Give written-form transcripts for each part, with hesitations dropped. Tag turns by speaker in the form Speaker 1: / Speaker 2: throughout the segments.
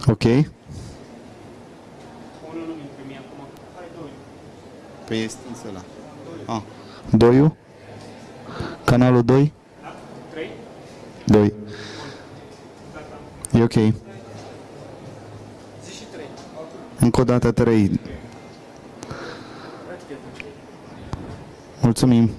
Speaker 1: Ok. Păi e stins ăla. Ah. Doiul? Canalul 2? 2. E ok. Încă o dată 3. Mulțumim.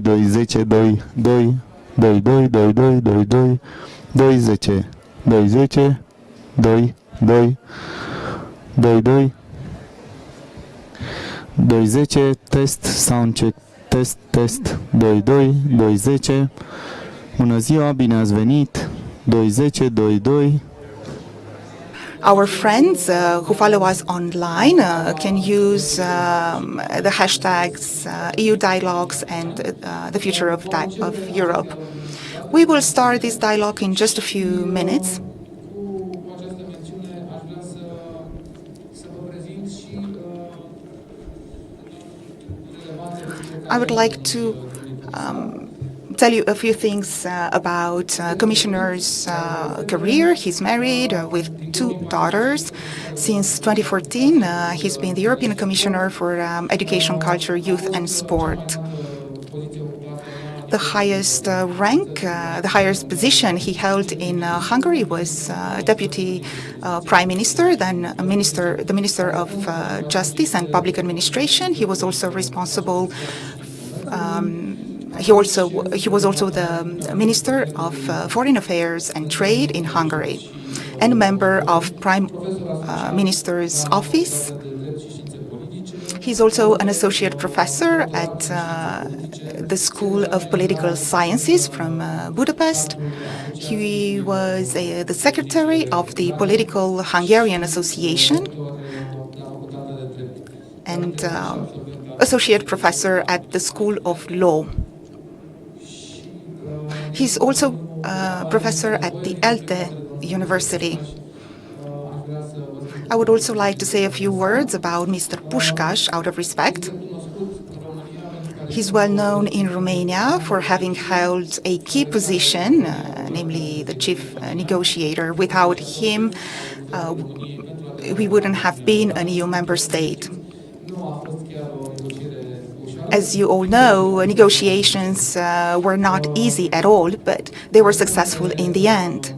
Speaker 1: Doi, 10, 2, 2, 2, 2, 2, 2, 2, 2, 2, 10, 2, 10, 2, 2, 2, 2, 2, 10, test, soundcheck, test, test, 2, 2, 2, 10, bună ziua, bine ați venit, 2, 10, 2, 2.
Speaker 2: Our friends who follow us online can use the hashtags EU dialogues and the future of Europe. We will start this dialogue in just a few minutes. I would like to tell you a few things about Commissioner's career. He's married with 2 daughters. Since 2014, he's been the European Commissioner for Education, Culture, Youth and Sport. The highest rank, the highest position he held in Hungary was Deputy Prime Minister, then the Minister of Justice and Public Administration. He was also responsible. He was also the Minister of Foreign Affairs and Trade in Hungary, and a member of Prime Minister's office. He's also an associate professor at the School of Political Sciences from Budapest. He was the secretary of the Political Hungarian Association and associate professor at the School of Law. He's also a professor at the ELTE University. I would also like to say a few words about Mr. Puskás, out of respect. He's well known in Romania for having held a key position, namely the chief negotiator. Without him, we wouldn't have been an EU member state. As you all know, negotiations were not easy at all, but they were successful in the end.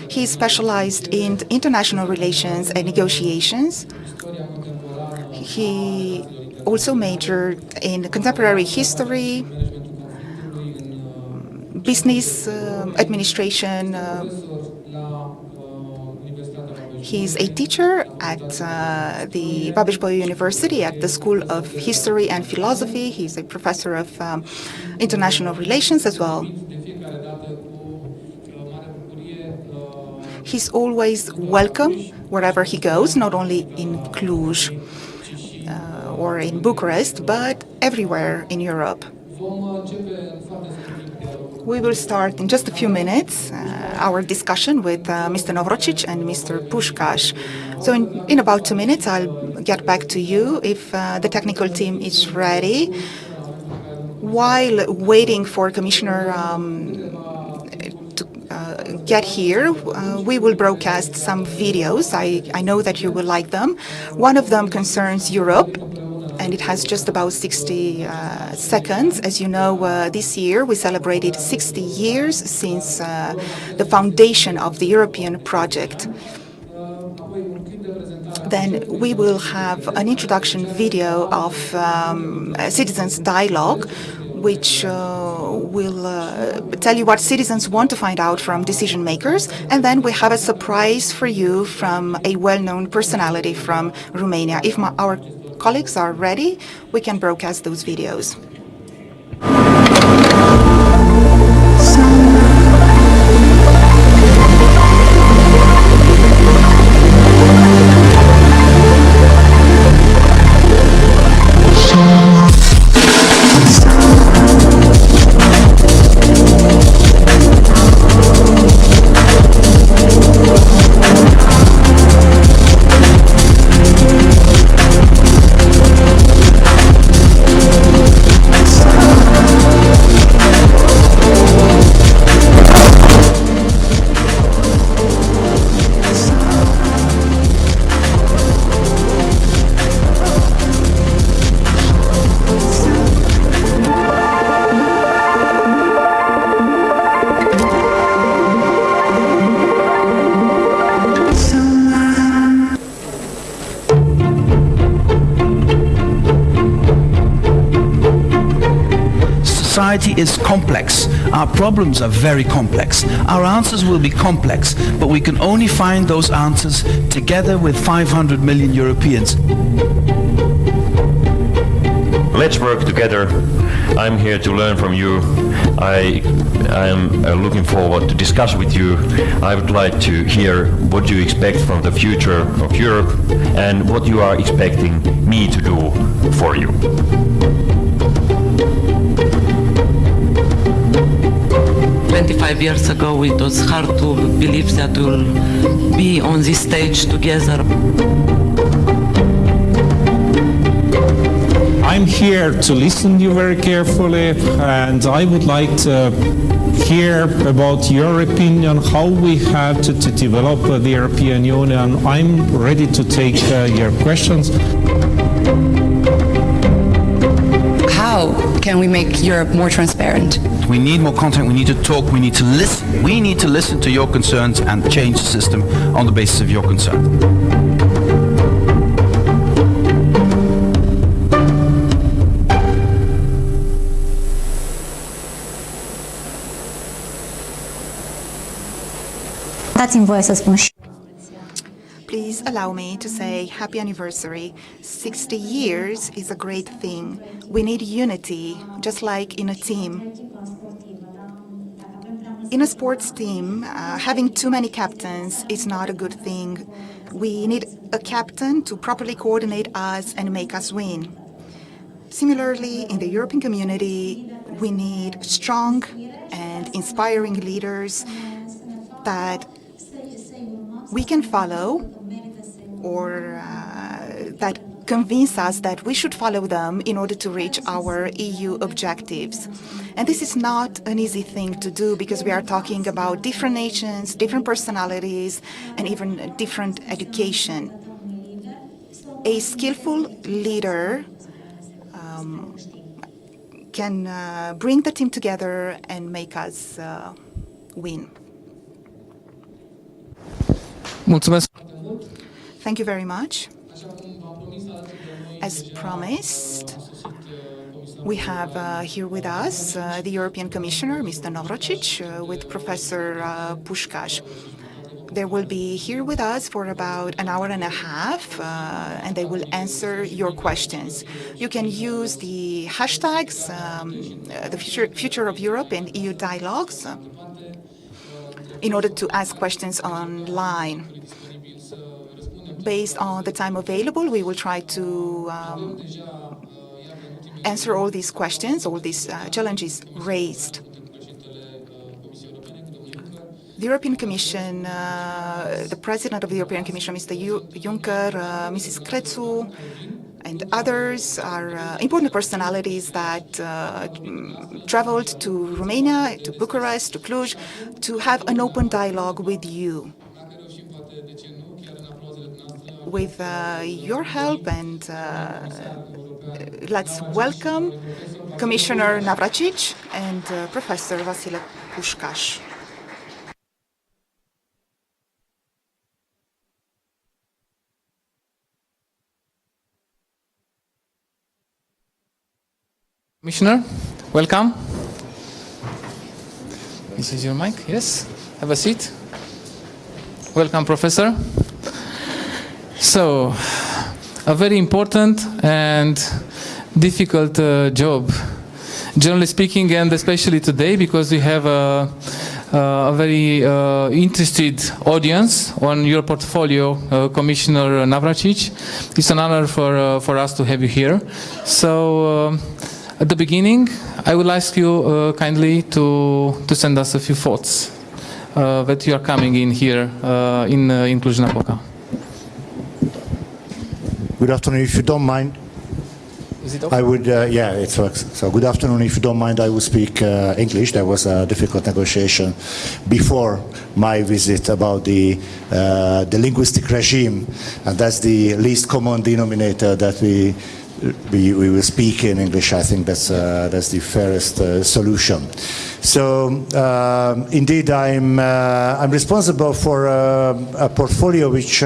Speaker 2: He specialized in international relations and negotiations. He also majored in contemporary history, business administration. He's a teacher at the Babeș-Bolyai University at the School of History and Philosophy. He's a professor of international relations as well. He's always welcome wherever he goes, not only in Cluj or in Bucharest, but everywhere in Europe. We will start in just a few minutes our discussion with Mr. Navracsics and Mr. Puskás. So in about 2 minutes, I'll get back to you if the technical team is ready. While waiting for Commissioner to get here, we will broadcast some videos. I know that you will like them. One of them concerns Europe, and it has just about 60 seconds. As you know, this year we celebrated 60 years since the foundation of the European project. Then we will have an introduction video of citizens' dialogue, which will tell you what citizens want to find out from decision makers. And then we have a surprise for you from a well-known personality from Romania. If our colleagues are ready, we can broadcast those videos.
Speaker 3: Society is complex. Our problems are very complex. Our answers will be complex, but we can only find those answers together with 500 million Europeans.
Speaker 4: Let's work together. I'm here to learn from you. I am looking forward to discuss with you. I would like to hear what you expect from the future of Europe and what you are expecting me to do for you.
Speaker 5: 25 years ago, it was hard to believe that we'll be on this stage together.
Speaker 6: I'm here to listen to you very carefully, and I would like to hear about your opinion, how we have to develop the European Union. I'm ready to take your questions.
Speaker 7: How can we make Europe more transparent?
Speaker 3: We need more content, we need to talk, we need to listen. We need to listen to your concerns and change the system on the basis of your concern.
Speaker 8: Dați-mi voie să spun și
Speaker 2: Please allow me to say happy anniversary. 60 years is a great thing. We need unity, just like in a team. In a sports team, having too many captains is not a good thing. We need a captain to properly coordinate us and make us win. Similarly, in the European community, we need strong and inspiring leaders that we can follow, or that convince us that we should follow them in order to reach our EU objectives. And this is not an easy thing to do because we are talking about different nations, different personalities, and even different education. A skillful leader can bring the team together and make us win.
Speaker 9: Mulțumesc.
Speaker 2: Thank you very much. As promised, we have here with us the European Commissioner, Mr. Navracsics, with Professor Puskás. They will be here with us for about an hour and a half, and they will answer your questions. You can use the hashtags, the future of Europe and EU dialogues, in order to ask questions online. Based on the time available, we will try to answer all these questions, all these challenges raised. The European Commission, the President of the European Commission, Mr. Juncker, Mrs. Crețu, and others are important personalities that traveled to Romania, to Bucharest, to Cluj, to have an open dialogue with you. With your help, and let's welcome Commissioner Navracsics and Professor Vasile Puskás.
Speaker 9: Commissioner, welcome. This is your mic, yes? Have a seat. Welcome, Professor. So, a very important and difficult job, generally speaking, and especially today, because we have a very interested audience on your portfolio, Commissioner Navracsics. It's an honor for us to have you here. So, at the beginning, I will ask you kindly to send us a few thoughts that you are coming in here in Cluj-Napoca.
Speaker 10: Good afternoon, if you don't mind.
Speaker 9: Is it okay?
Speaker 10: I would, yeah, it works. So good afternoon, if you don't mind, I will speak English. There was a difficult negotiation before my visit about the linguistic regime, and that's the least common denominator that we will speak in English. I think that's the fairest solution. So indeed, I'm responsible for a portfolio which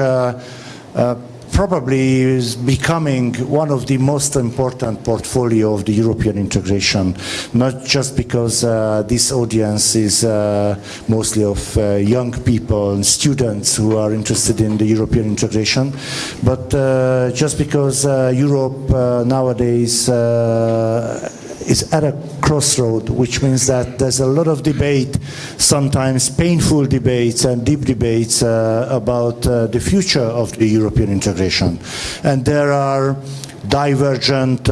Speaker 10: probably is becoming one of the most important portfolio of the European integration, not just because this audience is mostly of young people and students who are interested in the European integration, but just because Europe nowadays is at a crossroad, which means that there's a lot of debate, sometimes painful debates and deep debates about the future of the European integration. And there are divergent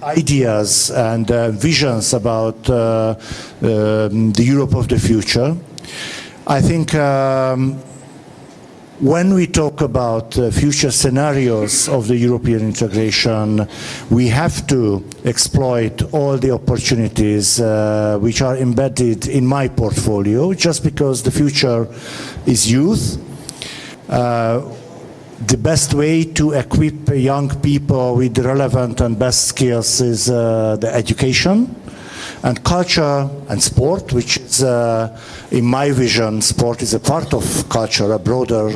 Speaker 10: ideas and visions about the Europe of the future. I think when we talk about future scenarios of the European integration, we have to exploit all the opportunities which are embedded in my portfolio, just because the future is youth. The best way to equip young people with relevant and best skills is the education. And culture and sport, which is, in my vision, sport is a part of culture, a broader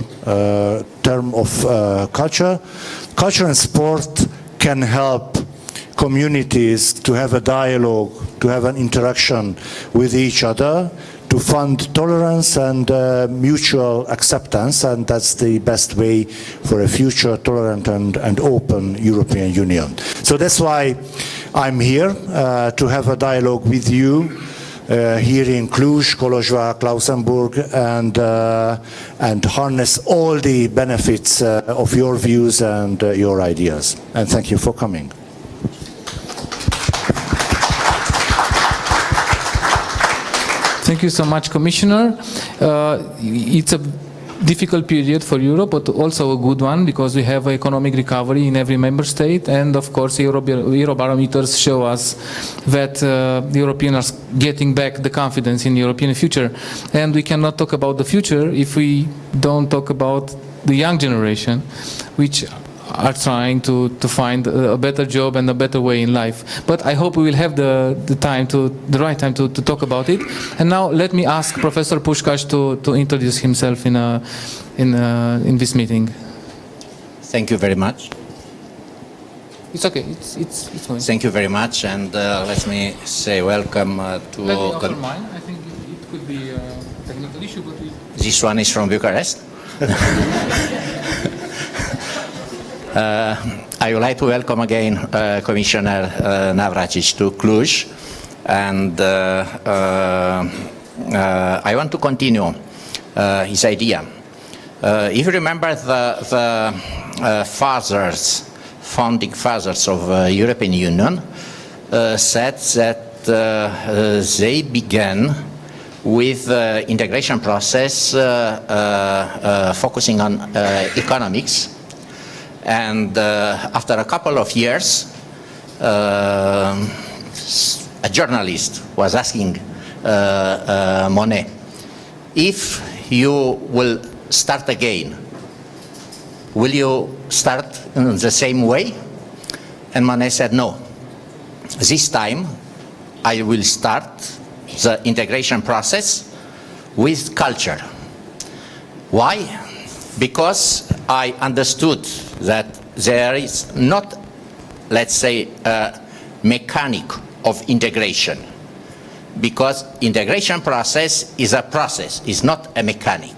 Speaker 10: term of culture. Culture and sport can help communities to have a dialogue, to have an interaction with each other, to fund tolerance and mutual acceptance, and that's the best way for a future tolerant and open European Union. So that's why I'm here to have a dialogue with you here in Cluj, Kolozsvár, Klausenburg, and harness all the benefits of your views and your ideas. And thank you for coming.
Speaker 9: Thank you so much, Commissioner. It's a difficult period for Europe, but also a good one, because we have economic recovery in every member state, and of course Eurobarometers show us that the Europeans are getting back the confidence in the European future. And we cannot talk about the future if we don't talk about the young generation, which are trying to find a better job and a better way in life. But I hope we will have the right time to talk about it. And now let me ask Professor Puskás to introduce himself in this meeting.
Speaker 11: Thank you very much.
Speaker 9: It's okay. It's fine.
Speaker 11: Thank you very much, and let me say welcome to.
Speaker 9: Let me offer mine. I think it could be a technical issue, but
Speaker 11: this one is from Bucharest. I would like to welcome again Commissioner Navracsics to Cluj, and I want to continue his idea. If you remember the founding fathers of European Union said that they began with the integration process focusing on economics, And after a couple of years, a journalist was asking Monet, if you will start again, will you start in the same way? And Monet said, no. This time, I will start the integration process with culture. Why? Because I understood that there is not, let's say, a mechanic of integration. Because integration process is a process, is not a mechanic.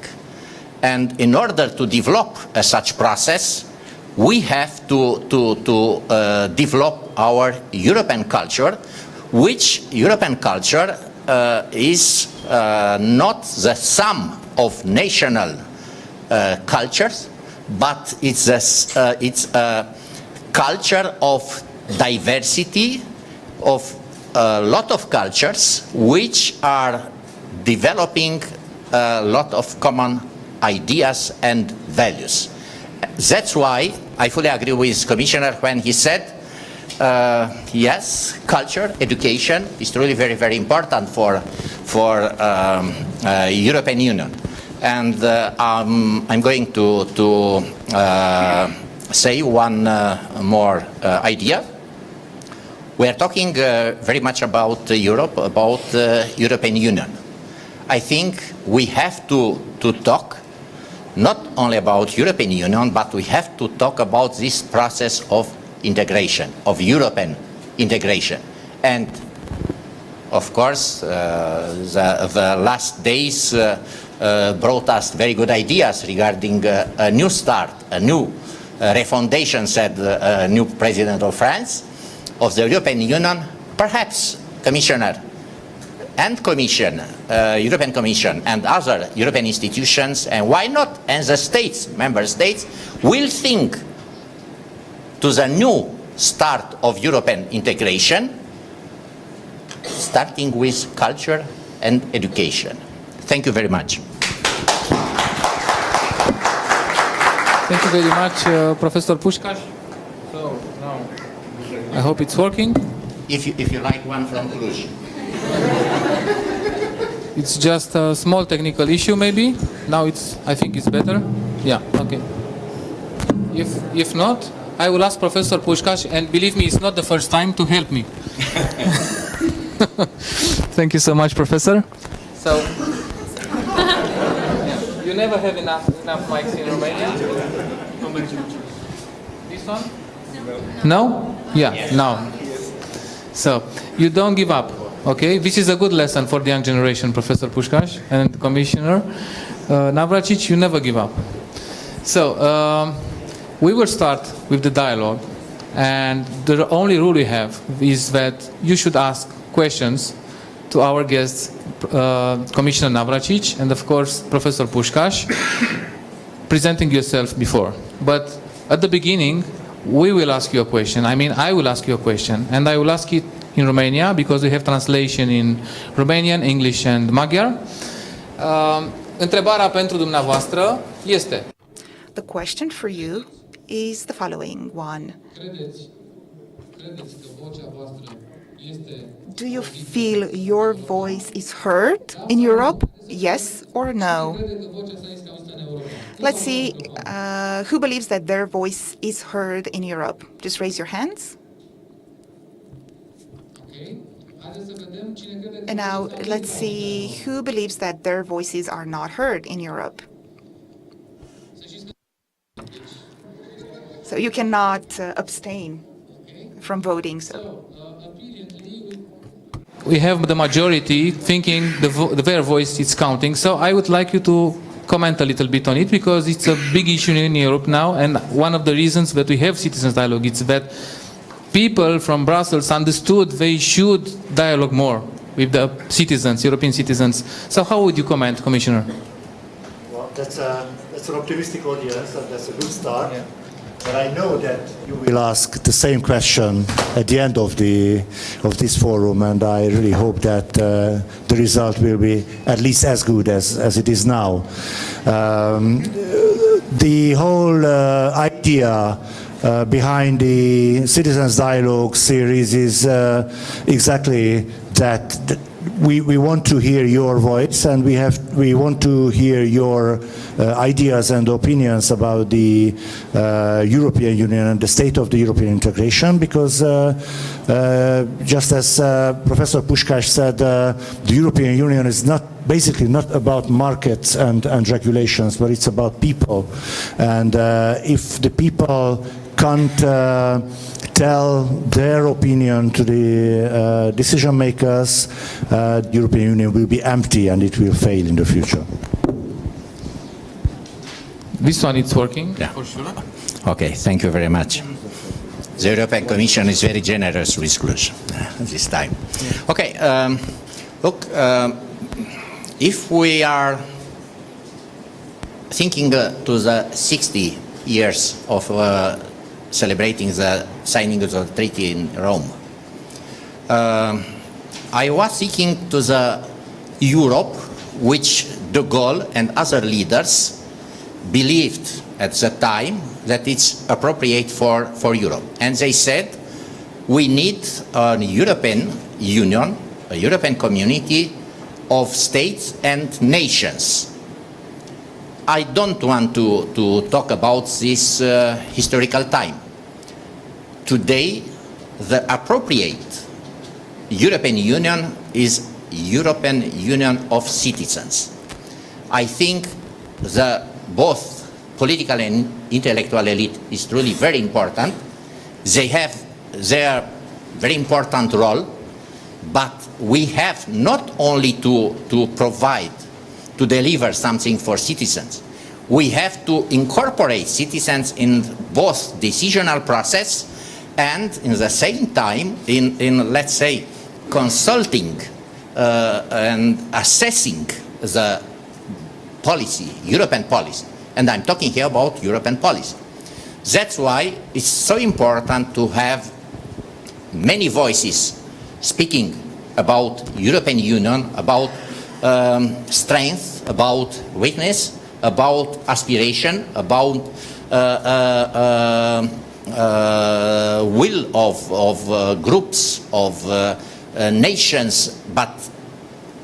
Speaker 11: And in order to develop such process, we have to develop our European culture, which European culture is not the sum of national cultures, but it's a culture of diversity, of a lot of cultures which are developing a lot of common ideas and values. That's why I fully agree with Commissioner when he said, yes, culture, education is truly very, very important for European Union. And I'm going to say one more idea. We are talking very much about Europe, about European Union. I think we have to talk not only about European Union, but we have to talk about this process of integration, of European integration. And of course, the last days brought us very good ideas regarding a new start, a new refundation, said the new President of France, of the European Union. Perhaps, Commissioner and Commission, European Commission and other European institutions, and why not, and the states, member states, will think to the new start of European integration, starting with culture and education. Thank you very much.
Speaker 9: Thank you very much, Professor Puskás. So now, I hope it's working.
Speaker 11: If you like one from Cluj.
Speaker 9: It's just a small technical issue, maybe. Now I think it's better. Yeah. Okay. If not, I will ask Professor Puskás, and believe me, it's not the first time, to help me. Thank you so much, Professor. So, you never have enough mics in Romania? This one? No? Yeah, yes. No. So, you don't give up, okay? This is a good lesson for the young generation, Professor Puskás and Commissioner Navracsics, you never give up. So, we will start with the dialogue, and the only rule we have is that you should ask questions to our guests, Commissioner Navracsics and of course Professor Puskás, presenting yourself before. But at the beginning, we will ask you a question. I mean, I will ask you a question, and I will ask it in Romania because we have translation in Romanian, English and Magyar. Întrebarea pentru dumneavoastră este:
Speaker 2: The question for you is the following one. Do you feel your voice is heard in Europe? Yes or no? Let's see who believes that their voice is heard in Europe. Just raise your hands. And now let's see who believes that their voices are not heard in Europe. So you cannot abstain from voting. So
Speaker 9: we have the majority thinking their voice is counting. So I would like you to comment a little bit on it, because it's a big issue in Europe now, and one of the reasons that we have citizens dialogue is that people from Brussels understood they should dialogue more with the citizens, European citizens. So how would you comment, Commissioner?
Speaker 10: Well, that's an optimistic audience, and that's a good start. Yeah. But I know that you will ask the same question at the end of this forum, and I really hope that the result will be at least as good as it is now. the whole idea behind the Citizens Dialogue series is exactly that. We want to hear your voice, and we want to hear your ideas and opinions about the European Union and the state of the European integration, because just as Professor Puskás said, the European Union is basically not about markets and regulations, but it's about people. And if the people can't tell their opinion to the decision makers, the European Union will be empty and it will fail in the future.
Speaker 9: This one is working,
Speaker 11: yeah.
Speaker 9: For sure.
Speaker 11: Okay, thank you very much. The European Commission is very generous with Cluj this time. Okay, look, if we are thinking to the 60 years of celebrating the signing of the treaty in Rome, I was thinking to the Europe which de Gaulle and other leaders believed at the time that it's appropriate for Europe. And they said, we need a European Union, a European community of states and nations. I don't want to talk about this historical time. Today, the appropriate European Union is European Union of citizens. I think the both political and intellectual elite is truly very important. They have their very important role, but we have not only to provide, to deliver something for citizens. We have to incorporate citizens in both decisional process and in the same time in let's say, consulting and assessing the policy, European policy. And I'm talking here about European policy. That's why it's so important to have many voices speaking about European Union, about strength, about weakness, about aspiration, about will of groups, of nations, but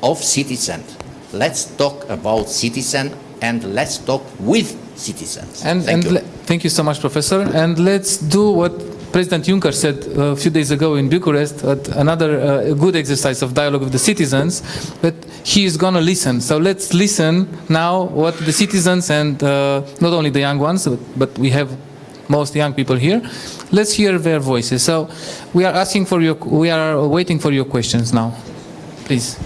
Speaker 11: of citizens. Let's talk about citizens and let's talk with citizens.
Speaker 9: Thank you so much, Professor. And let's do what President Juncker said a few days ago in Bucharest, at another good exercise of dialogue with the citizens, that he is going to listen. So let's listen now what the citizens and not only the young ones, but we have most young people here. Let's hear their voices. So we are waiting for your questions now. Please.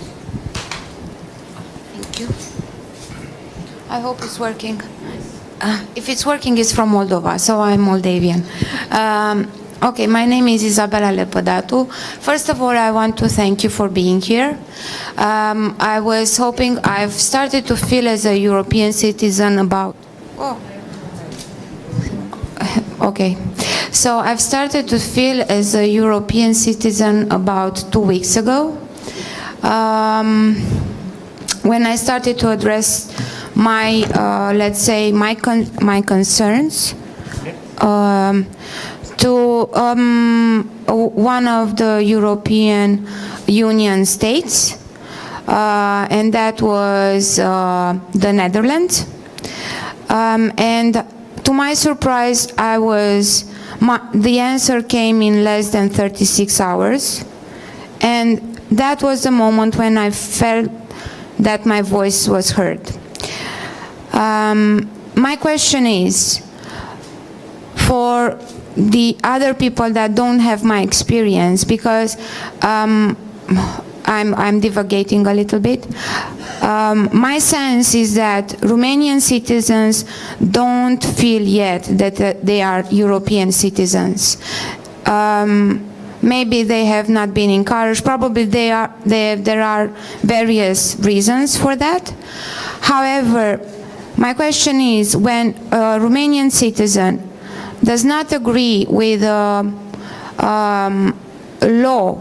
Speaker 12: Thank you. I hope it's working. If it's working, it's from Moldova, so I'm Moldavian. Okay, my name is Isabela Lepădatu. First of all, I want to thank you for being here. I was hoping, I've started to feel as a European citizen about... Oh. Okay, so I've started to feel as a European citizen about 2 weeks ago, when I started to address my, let's say, my concerns to one of the European Union states, and that was the Netherlands. And to my surprise, the answer came in less than 36 hours. And that was the moment when I felt that my voice was heard. My question is, for the other people that don't have my experience, because I'm divagating a little bit. My sense is that Romanian citizens don't feel yet that they are European citizens. Maybe they have not been encouraged. Probably there are various reasons for that. However, my question is, when a Romanian citizen does not agree with a law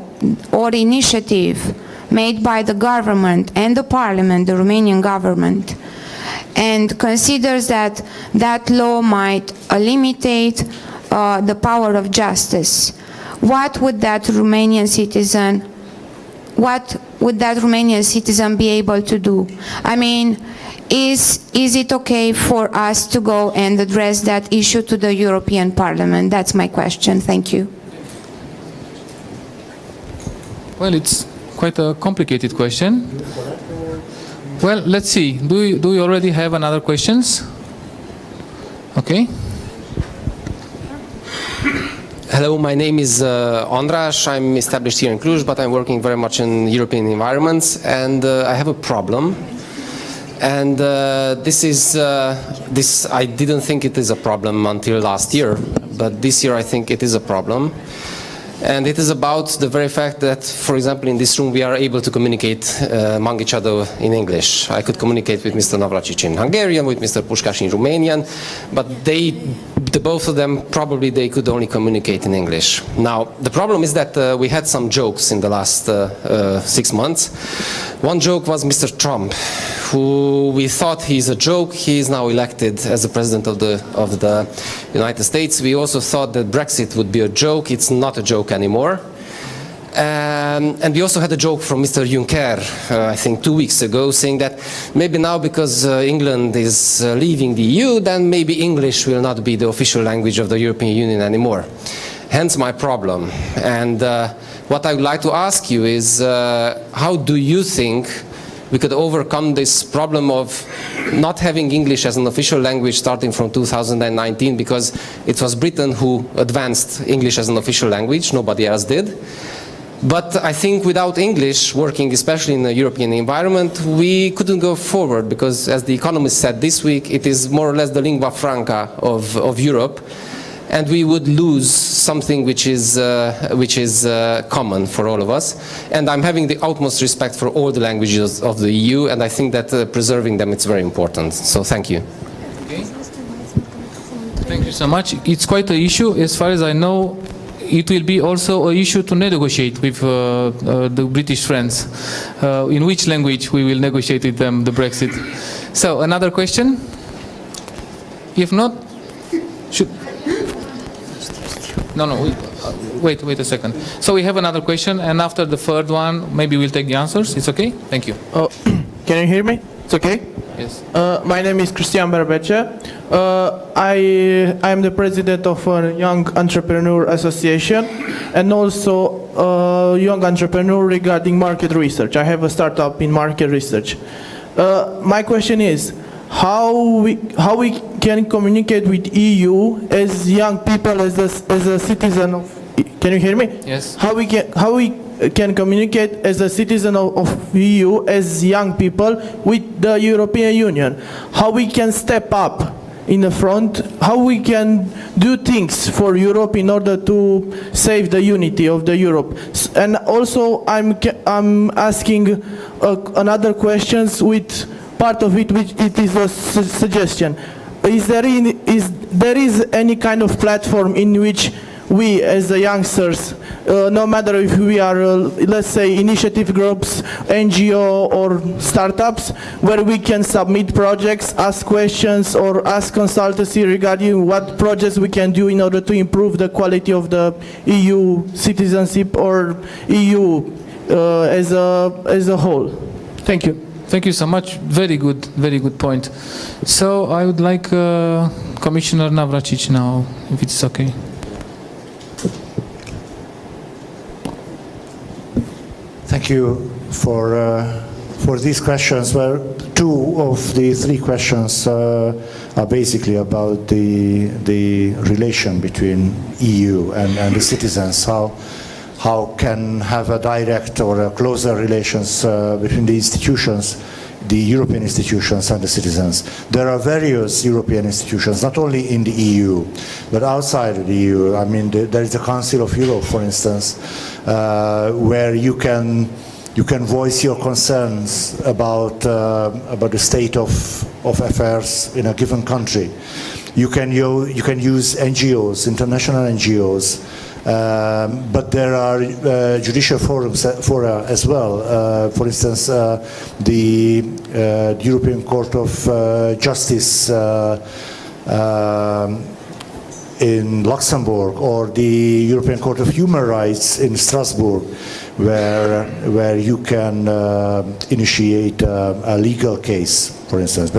Speaker 12: or initiative made by the government and the parliament, the Romanian government, and considers that that law might limitate the power of justice, what would that Romanian citizen be able to do? I mean, is it okay for us to go and address that issue to the European Parliament? That's my question. Thank you.
Speaker 9: Well, it's quite a complicated question. Well, let's see. Do you already have another questions? Okay.
Speaker 13: Hello, my name is András. I'm established here in Cluj, but I'm working very much in European environments, and I have a problem. And this I didn't think it is a problem until last year, but this year I think it is a problem. And it is about the very fact that, for example, in this room we are able to communicate among each other in English. I could communicate with Mr. Navracsics in Hungarian, with Mr. Puskás in Romanian, but both of them, probably they could only communicate in English. Now, the problem is that we had some jokes in the last 6 months. One joke was Mr. Trump, who we thought he's a joke. He is now elected as the president of the United States. We also thought that Brexit would be a joke. It's not a joke anymore. And we also had a joke from Mr. Juncker, I think 2 weeks ago, saying that maybe now because England is leaving the EU, then maybe English will not be the official language of the European Union anymore. Hence my problem. And what I would like to ask you is, how do you think we could overcome this problem of not having English as an official language starting from 2019, because it was Britain who advanced English as an official language, nobody else did. But I think without English working, especially in the European environment, we couldn't go forward, because as the Economist said this week, it is more or less the lingua franca of Europe, and we would lose something which is common for all of us. And I'm having the utmost respect for all the languages of the EU, and I think that preserving them is very important. So thank you.
Speaker 9: Okay. Thank you so much. It's quite an issue. As far as I know, it will be also an issue to negotiate with the British friends. In which language we will negotiate with them the Brexit. So, another question? If not, should... No, wait a second. So we have another question, and after the third one, maybe we'll take the answers. It's okay? Thank you.
Speaker 14: Can you hear me? It's okay?
Speaker 9: Yes.
Speaker 14: My name is Cristian Berbece. I am the president of a young entrepreneur association and also a young entrepreneur regarding market research. I have a startup in market research. My question is, how we can communicate with EU as young people, as a citizen of... Can you hear me?
Speaker 9: Yes.
Speaker 14: How we can communicate as a citizen of EU, as young people, with the European Union? How we can step up in the front? How we can do things for Europe in order to save the unity of the Europe? And also, I'm asking another questions with part of it, which it is a suggestion. Is there any kind of platform in which we, as the youngsters, no matter if we are, let's say, initiative groups, NGO or startups, where we can submit projects, ask questions, or ask consultancy regarding what projects we can do in order to improve the quality of the EU citizenship or EU as a whole? Thank you.
Speaker 9: Thank you so much. Very good point. So I would like Commissioner Navracsics now, if it's okay.
Speaker 10: Thank you for these questions. Well, 2 of the 3 questions are basically about the relation between EU and the citizens. How can have a direct or a closer relations between the institutions, the European institutions and the citizens. There are various European institutions, not only in the EU, but outside of the EU. I mean, there is the Council of Europe, for instance, where you can voice your concerns about the state of affairs in a given country. You can use NGOs, international NGOs, But there are judicial fora as well. For instance, the European Court of Justice in Luxembourg, or the European Court of Human Rights in Strasbourg, where you can initiate a legal case, for instance.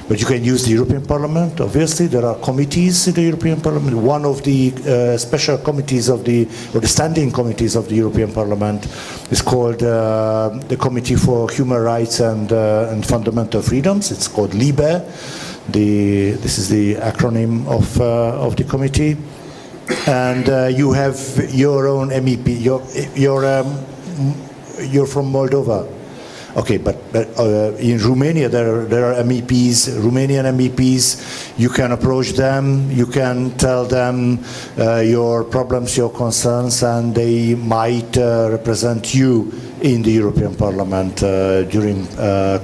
Speaker 10: But you can use the European Parliament. Obviously, there are committees in the European Parliament. One of the special committees or the standing committees of the European Parliament is called the Committee for Human Rights and Fundamental Freedoms. It's called LIBE. This is the acronym of the committee. And you have your own MEP. You're from Moldova. Okay, but in Romania there are MEPs, Romanian MEPs. You can approach them, you can tell them your problems, your concerns, and they might represent you in the European Parliament during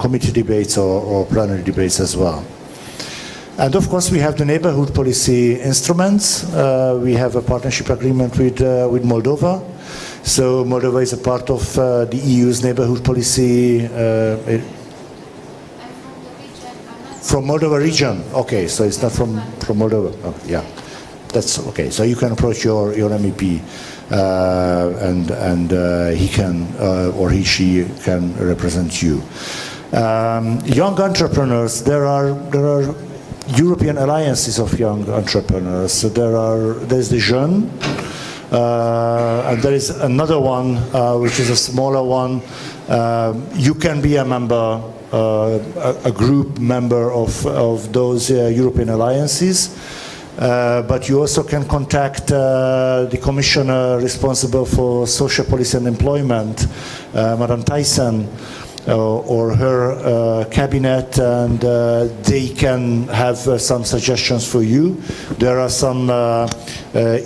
Speaker 10: committee debates or plenary debates as well. And of course we have the neighborhood policy instruments. We have a partnership agreement with Moldova. So Moldova is a part of the EU's neighborhood policy. From Moldova region. Okay, so it's not from Moldova. Oh, yeah, that's okay. So you can approach your MEP, and he can or she can represent you. Young entrepreneurs. There are European alliances of young entrepreneurs. So there's the Jeunes. And there is another one, which is a smaller one. You can be a member, a group member of those European alliances, but you also can contact the commissioner responsible for social policy and employment, Madam Thyssen, or her cabinet, and they can have some suggestions for you. There are some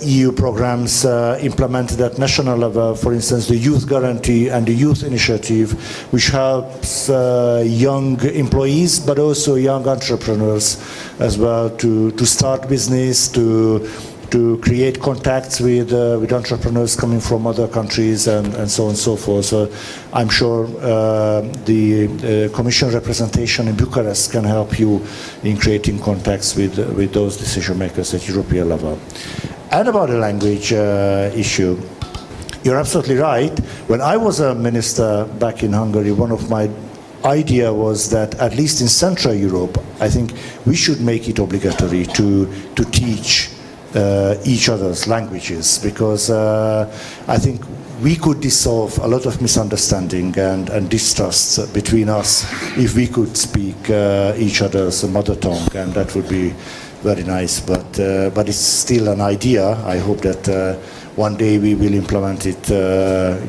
Speaker 10: EU programs implemented at national level, for instance the Youth Guarantee and the Youth Initiative, which helps young employees but also young entrepreneurs as well to start business, to create contacts with entrepreneurs coming from other countries and so on and so forth. So I'm sure the Commission representation in Bucharest can help you in creating contacts with those decision makers at European level. And about the language issue, you're absolutely right. When I was a minister back in Hungary, one of my idea was that at least in Central Europe, I think we should make it obligatory to teach each other's languages, because I think we could dissolve a lot of misunderstanding and distrust between us if we could speak each other's mother tongue, and that would be very nice. But it's still an idea. I hope that one day we will implement it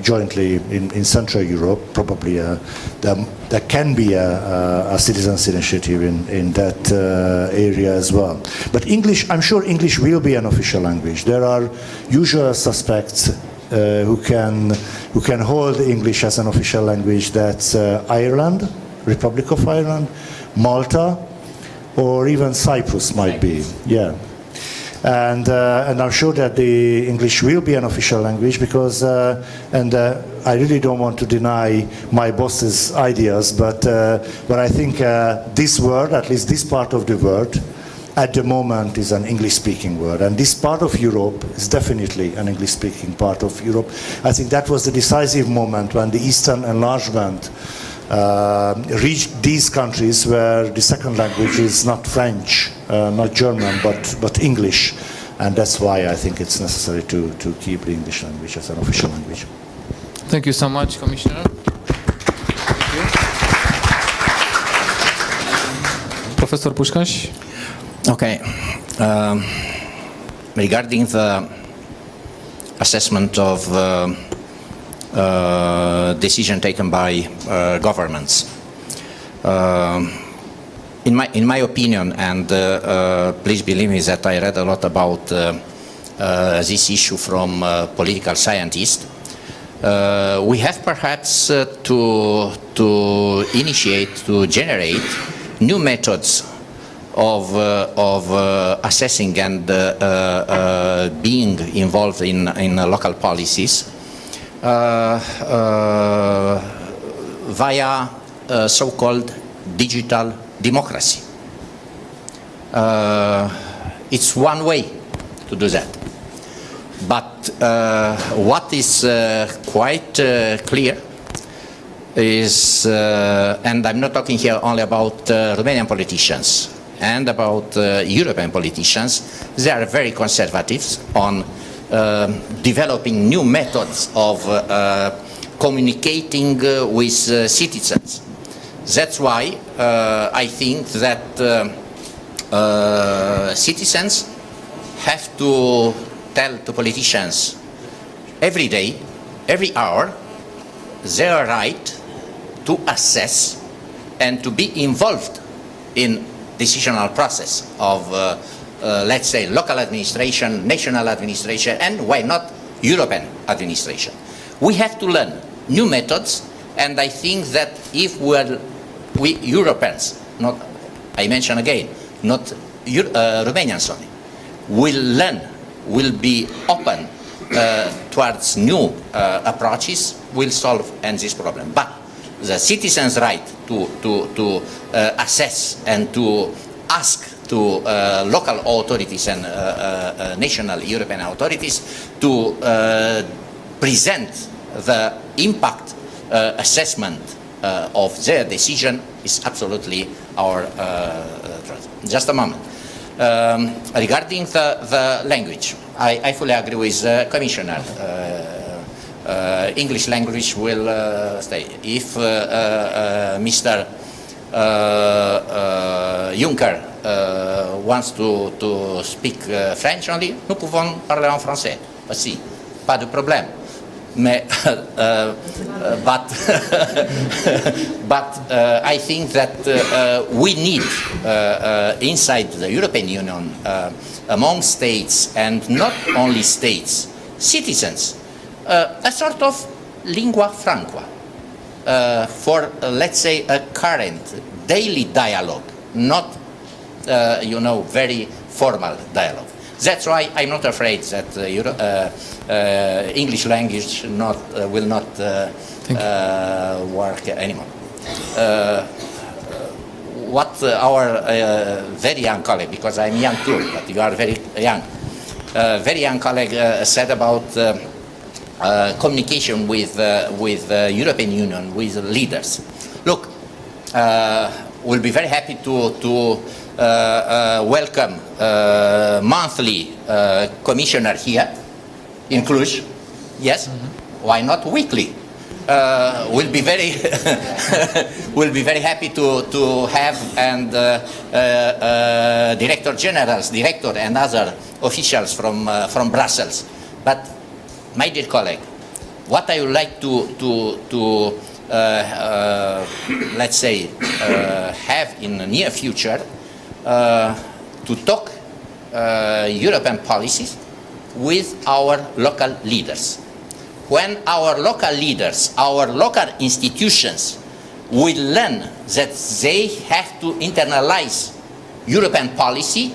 Speaker 10: jointly in Central Europe. Probably there can be a citizens' initiative in that area as well. But English, I'm sure English will be an official language. There are usual suspects who can hold English as an official language. That's Ireland, Republic of Ireland, Malta, or even Cyprus might be. Yeah. And I'm sure that the English will be an official language, because I really don't want to deny my boss's ideas, but I think this word, at least this part of the word, at the moment is an English-speaking word, and this part of Europe is definitely an English-speaking part of Europe. I think that was the decisive moment when the Eastern enlargement reached these countries where the second language is not French, not German, but English, and that's why I think it's necessary to keep the English language as an official language.
Speaker 9: Thank you so much, Commissioner. Professor Puskás.
Speaker 11: Okay. Regarding the assessment of decision taken by governments, in my opinion, and please believe me that I read a lot about this issue from political scientists, we have perhaps to initiate, to generate new methods of assessing and being involved in local policies via so-called digital democracy. It's one way to do that. But what is quite clear is, and I'm not talking here only about Romanian politicians and about European politicians, they are very conservative on developing new methods of communicating with citizens. That's why I think that citizens have to tell to politicians every day, every hour, their right to assess and to be involved in decisional process of, let's say, local administration, national administration, and why not European administration. We have to learn new methods, and I think that if we Europeans, not, I mention again, not Romanians only, will learn, will be open towards new approaches, will solve this problem. But the citizens' right to assess and to ask to local authorities and national European authorities to present the impact assessment of their decision is absolutely our trust. Just a moment. Regarding the language, I fully agree with the Commissioner. English language will stay. If Mr. Juncker wants to speak French only, nous pouvons parler en français aussi, pas de problème. Mais, but I think that we need inside the European Union, among states and not only states, citizens, a sort of lingua franca for, let's say, a current daily dialogue, not, very formal dialogue. That's why I'm not afraid that English language will not work anymore. What our very young colleague, because I'm young too, but you are very young colleague said about communication with European Union, with leaders. Look, we'll be very happy to welcome monthly commissioner here in Cluj. Yes, why not weekly? We'll be very happy to have and director generals, director and other officials from Brussels. But my dear colleague, what I would like to let's say have in the near future to talk European policies with our local leaders. When our local leaders, our local institutions will learn that they have to internalize European policy,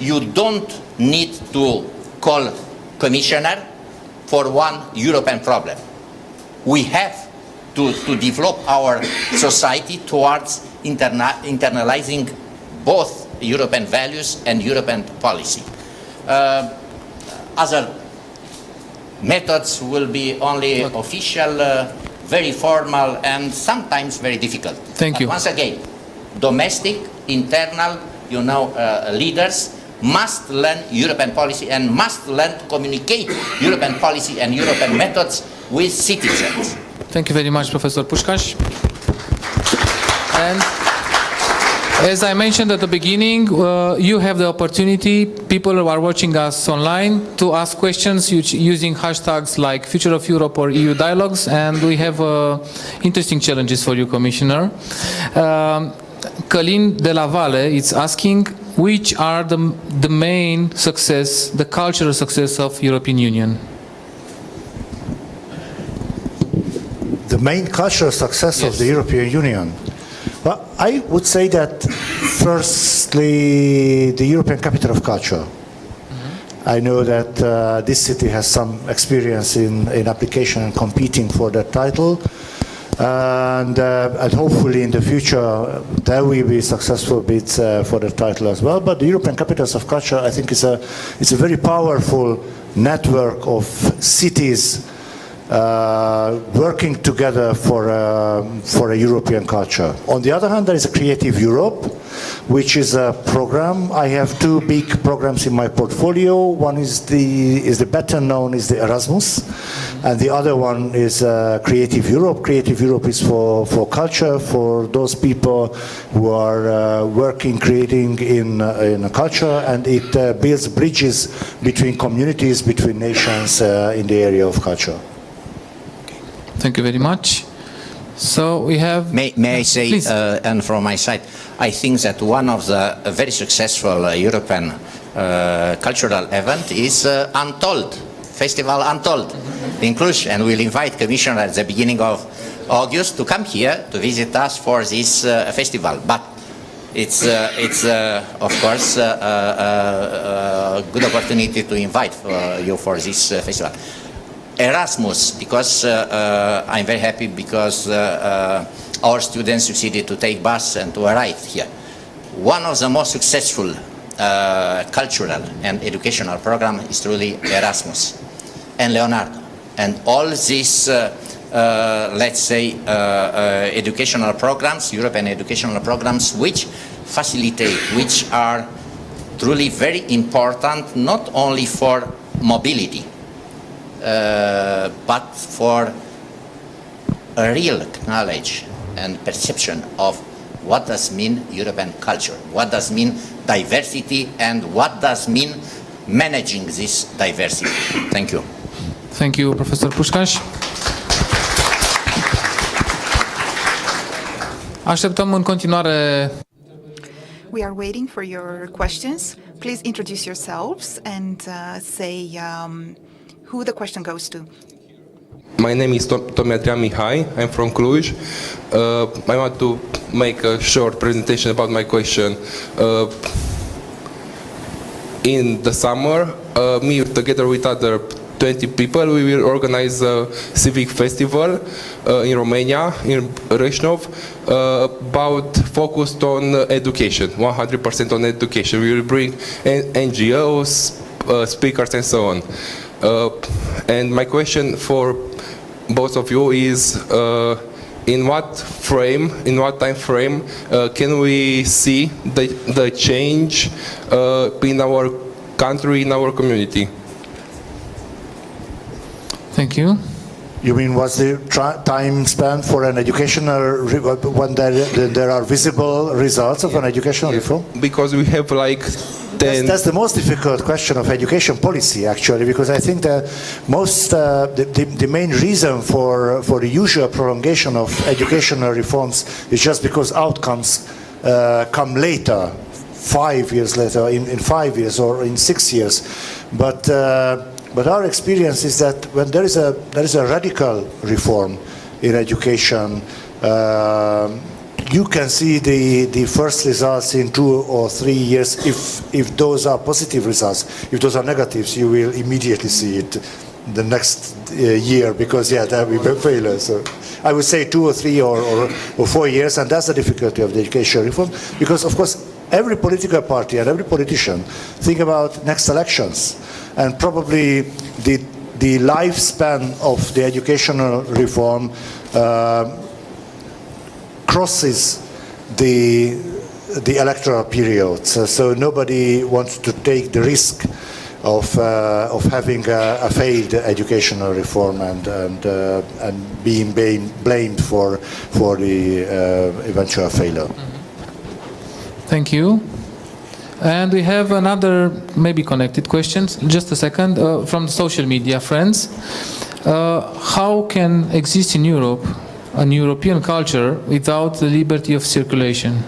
Speaker 11: you don't need to call commissioner for one European problem. We have to develop our society towards internalizing both European values and European policy. Other methods will be only official, very formal, and sometimes very difficult.
Speaker 9: Thank you.
Speaker 11: Once again, domestic, internal, leaders must learn European policy and must learn to communicate European policy and European methods with citizens.
Speaker 9: Thank you very much, Professor Puskás. And as I mentioned at the beginning, you have the opportunity, people who are watching us online, to ask questions using hashtags like Future of Europe or EU Dialogues, and we have interesting challenges for you, Commissioner. Călin de la Vale is asking, which are the main success, the cultural success of European Union?
Speaker 10: The main cultural success of the European Union? But I would say that, firstly, the European Capital of Culture. I know that this city has some experience in application and competing for that title. And hopefully in the future there will be successful bids for the title as well. But the European Capitals of Culture, I think, is a very powerful network of cities working together for a European culture. On the other hand, there is a Creative Europe, which is a program. I have two big programs in my portfolio. One is the better known is the Erasmus, and the other one is Creative Europe. Creative Europe is for culture, for those people who are working, creating in a culture, and it builds bridges between communities, between nations in the area of culture.
Speaker 9: Thank you very much. So we have...
Speaker 11: May I say, and from my side, I think that one of the very successful European cultural event is Untold, Festival Untold in Cluj, and we'll invite Commissioner at the beginning of August to come here to visit us for this festival. But it's of course a good opportunity to invite you for this festival. Erasmus, because I'm very happy because our students succeeded to take bus and to arrive here. One of the most successful cultural and educational program is truly Erasmus and Leonardo. And all these, let's say, educational programs, European educational programs, which facilitate, which are truly very important, not only for mobility, but for a real knowledge and perception of what does mean European culture, what does mean diversity, and what does mean managing this diversity. Thank you.
Speaker 9: Thank you, Professor Pușcaș. Așteptăm în continuare.
Speaker 2: We are waiting for your questions. Please introduce yourselves and say who the question goes to.
Speaker 15: My name is Tomiadrian Mihai. I'm from Cluj. I want to make a short presentation about my question. In the summer, me together with other 20 people, we will organize a civic festival in Romania, in Reșnov, focused on education, 100% on education. We will bring NGOs, speakers, and so on. And my question for both of you is, in what time frame can we see the change in our country, in our community?
Speaker 9: Thank you.
Speaker 10: You mean what's the time span for an educational, when there are visible results of an educational reform?
Speaker 15: Because we have like 10...
Speaker 10: That's the most difficult question of education policy, actually, because I think that the main reason for the usual prolongation of educational reforms is just because outcomes come later, 5 years later, in 5 years or in 6 years. But our experience is that when there is a radical reform in education, you can see the first results in 2 or 3 years. If those are positive results, if those are negatives, you will immediately see it the next year, because there will be failures. So I would say 2 or 3 or 4 years, and that's the difficulty of the education reform, because of course every political party and every politician think about next elections, and probably the lifespan of the educational reform crosses the electoral period. So nobody wants to take the risk of having a failed educational reform and being blamed for the eventual failure.
Speaker 9: Thank you. And we have another maybe connected questions. Just a second, from the social media friends. How can exist in Europe an European culture without the liberty of circulation?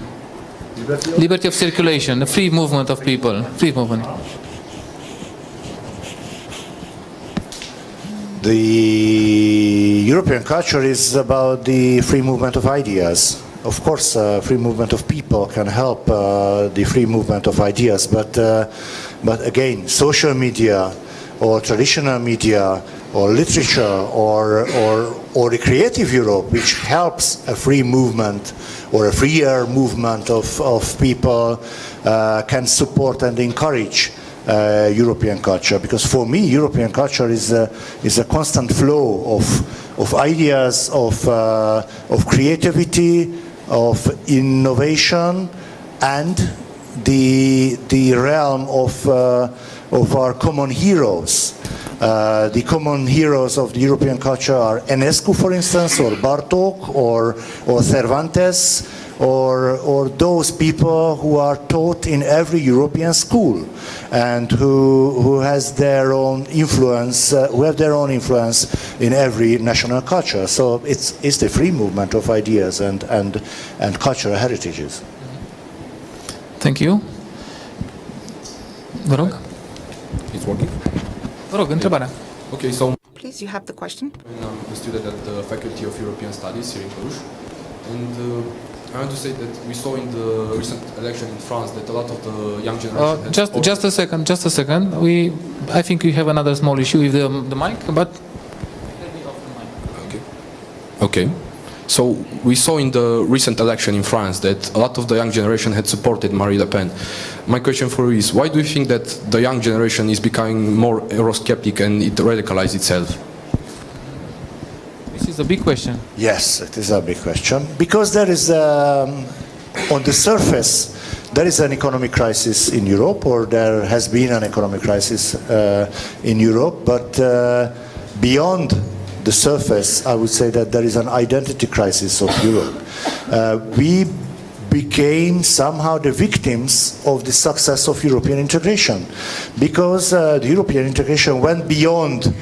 Speaker 9: Liberty of circulation, the free movement of people, free movement.
Speaker 10: The European culture is about the free movement of ideas. of course, free movement of people can help the free movement of ideas, but again, social media or traditional media or literature or the creative Europe, which helps a free movement or a freer movement of people, can support and encourage European culture. Because for me, European culture is a constant flow of ideas, of creativity, of innovation, and the realm of our common heroes. The common heroes of the European culture are Enescu, for instance, or Bartók, or Cervantes, or those people who are taught in every European school and who has their own influence, who have their own influence in every national culture. So it's the free movement of ideas and cultural heritages.
Speaker 9: Thank you. Vă rog.
Speaker 16: It's working.
Speaker 9: Vă rog, întrebarea.
Speaker 16: Okay, so
Speaker 2: Please, you have the question.
Speaker 16: I'm a student at the Faculty of European Studies here in Cluj, and I want to say that we saw in the recent election in France that a lot of the young generation
Speaker 9: Just a second. I think we have another small issue with the mic, but
Speaker 16: Okay. So we saw in the recent election in France that a lot of the young generation had supported Marine Le Pen. My question for you is, why do you think that the young generation is becoming more Eurosceptic and it radicalizes itself?
Speaker 9: This is a big question.
Speaker 10: Yes, it is a big question. Because there is, on the surface, there is an economic crisis in Europe, or there has been an economic crisis in Europe, but beyond the surface, I would say that there is an identity crisis of Europe. We became somehow the victims of the success of European integration, because the European integration went beyond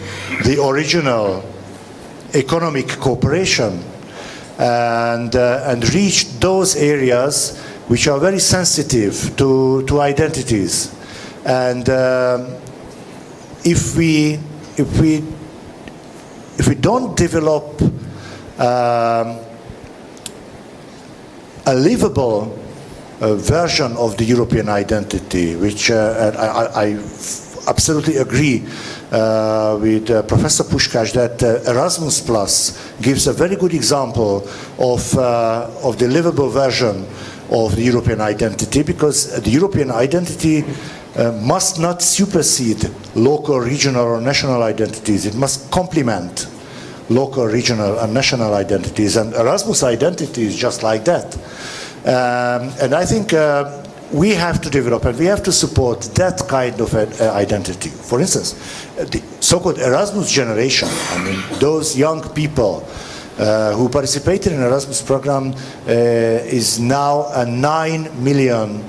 Speaker 10: the original economic cooperation and reached those areas which are very sensitive to identities. And if we don't develop a livable version of the European identity, which I absolutely agree with Professor Puskás that Erasmus Plus gives a very good example of the livable version of the European identity, because the European identity must not supersede local, regional or national identities. It must complement local, regional and national identities, and Erasmus identity is just like that. And I think we have to develop and we have to support that kind of identity. For instance, the so-called Erasmus generation, I mean, those young people who participated in Erasmus program is now a 9 million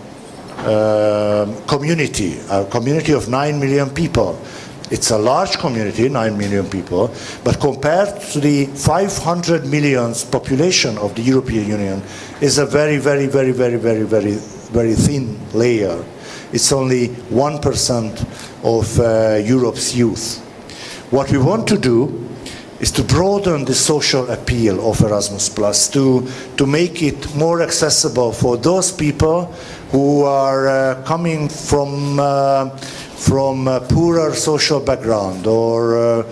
Speaker 10: community, a community of 9 million people. It's a large community, 9 million people, but compared to the 500 million population of the European Union, is a very, very, very, very, very, very, very thin layer. It's only 1% of Europe's youth. What we want to do is to broaden the social appeal of Erasmus Plus, to make it more accessible for those people who are coming from poorer social background or